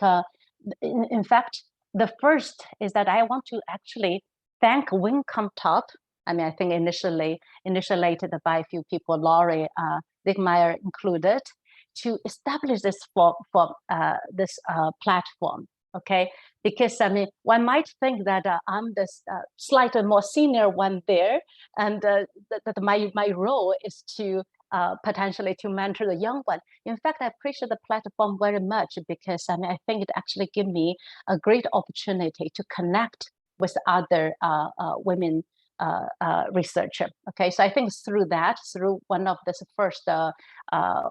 in fact, the first is that I want to actually thank Vincom Top. I mean, I think initiated by a few people, Laurie Dickmeyer included, to establish this for this platform. Okay, because I mean, one might think that I'm the slightly more senior one there, and that my role is to potentially to mentor the young one. In fact, I appreciate the platform very much because I mean, I think it actually gives me a great opportunity to connect with other women researcher. Okay, so I think through that, through one of this first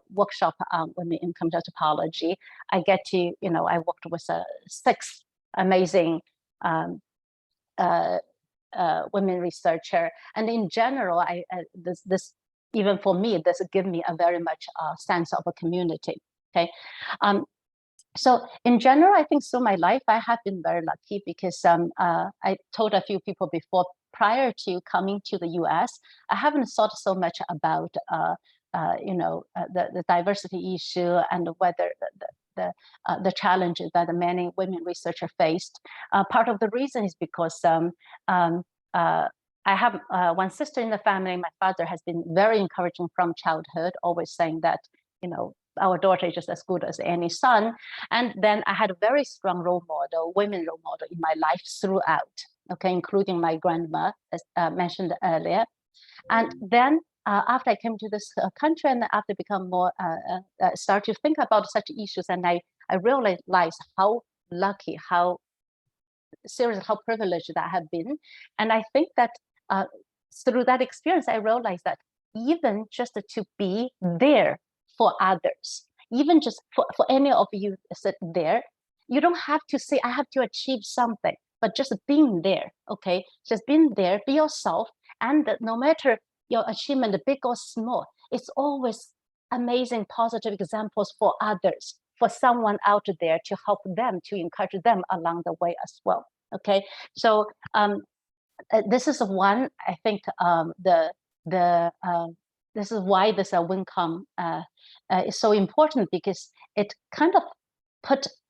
workshop on women in computer topology, I get to, you know, I worked with 6 amazing women researcher, and in general, this even for me, this give me a very much sense of a community. Okay. So in general, I think through my life, I have been very lucky because I told a few people before, prior to coming to the US, I haven't thought so much about you know, the diversity issue and whether the challenges that many women researchers faced. Part of the reason is because I have one sister in the family. My father has been very encouraging from childhood, always saying that, you know, our daughter is just as good as any son. And then I had a very strong role model, women role model in my life throughout, okay, including my grandma, as mentioned earlier. And then after I came to this country and after become more, start to think about such issues, and I realized how lucky, how serious, how privileged that I have been. And I think that through that experience, I realized that even just to be there for others, even just for any of you sit there, you don't have to say, I have to achieve something, but just being there, okay? Just being there, be yourself, and no matter your achievement, big or small, it's always amazing positive examples for others, for someone out there to help them, to encourage them along the way as well, okay? So this is one, I think this is why this Vincom is so important, because it kind of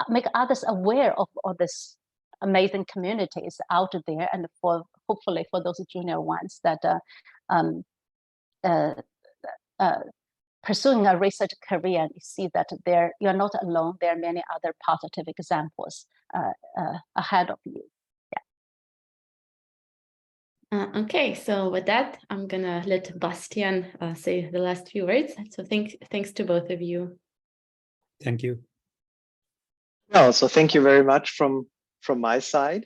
make others aware of this amazing communities out there, and for hopefully for those junior ones that pursuing a research career, you see that you're not alone. There are many other positive examples ahead of you. Okay, so with that, I'm gonna let Bastian say the last few words. So thanks to both of you. Thank you. Well, so thank you very much from my side.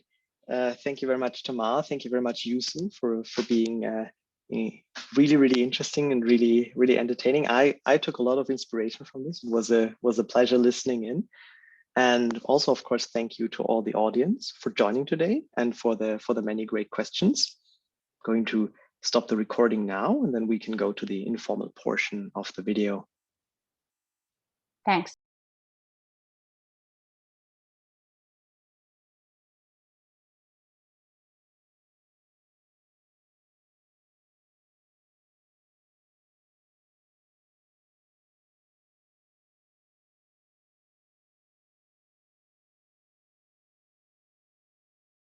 Thank you very much, Tamal. Thank you very much, Yusu, for being really, really interesting and really, really entertaining. I took a lot of inspiration from this. It was a pleasure listening in. And also, of course, thank you to all the audience for joining today and for the many great questions. I'm going to stop the recording now, and then we can go to the informal portion of the video. Thanks.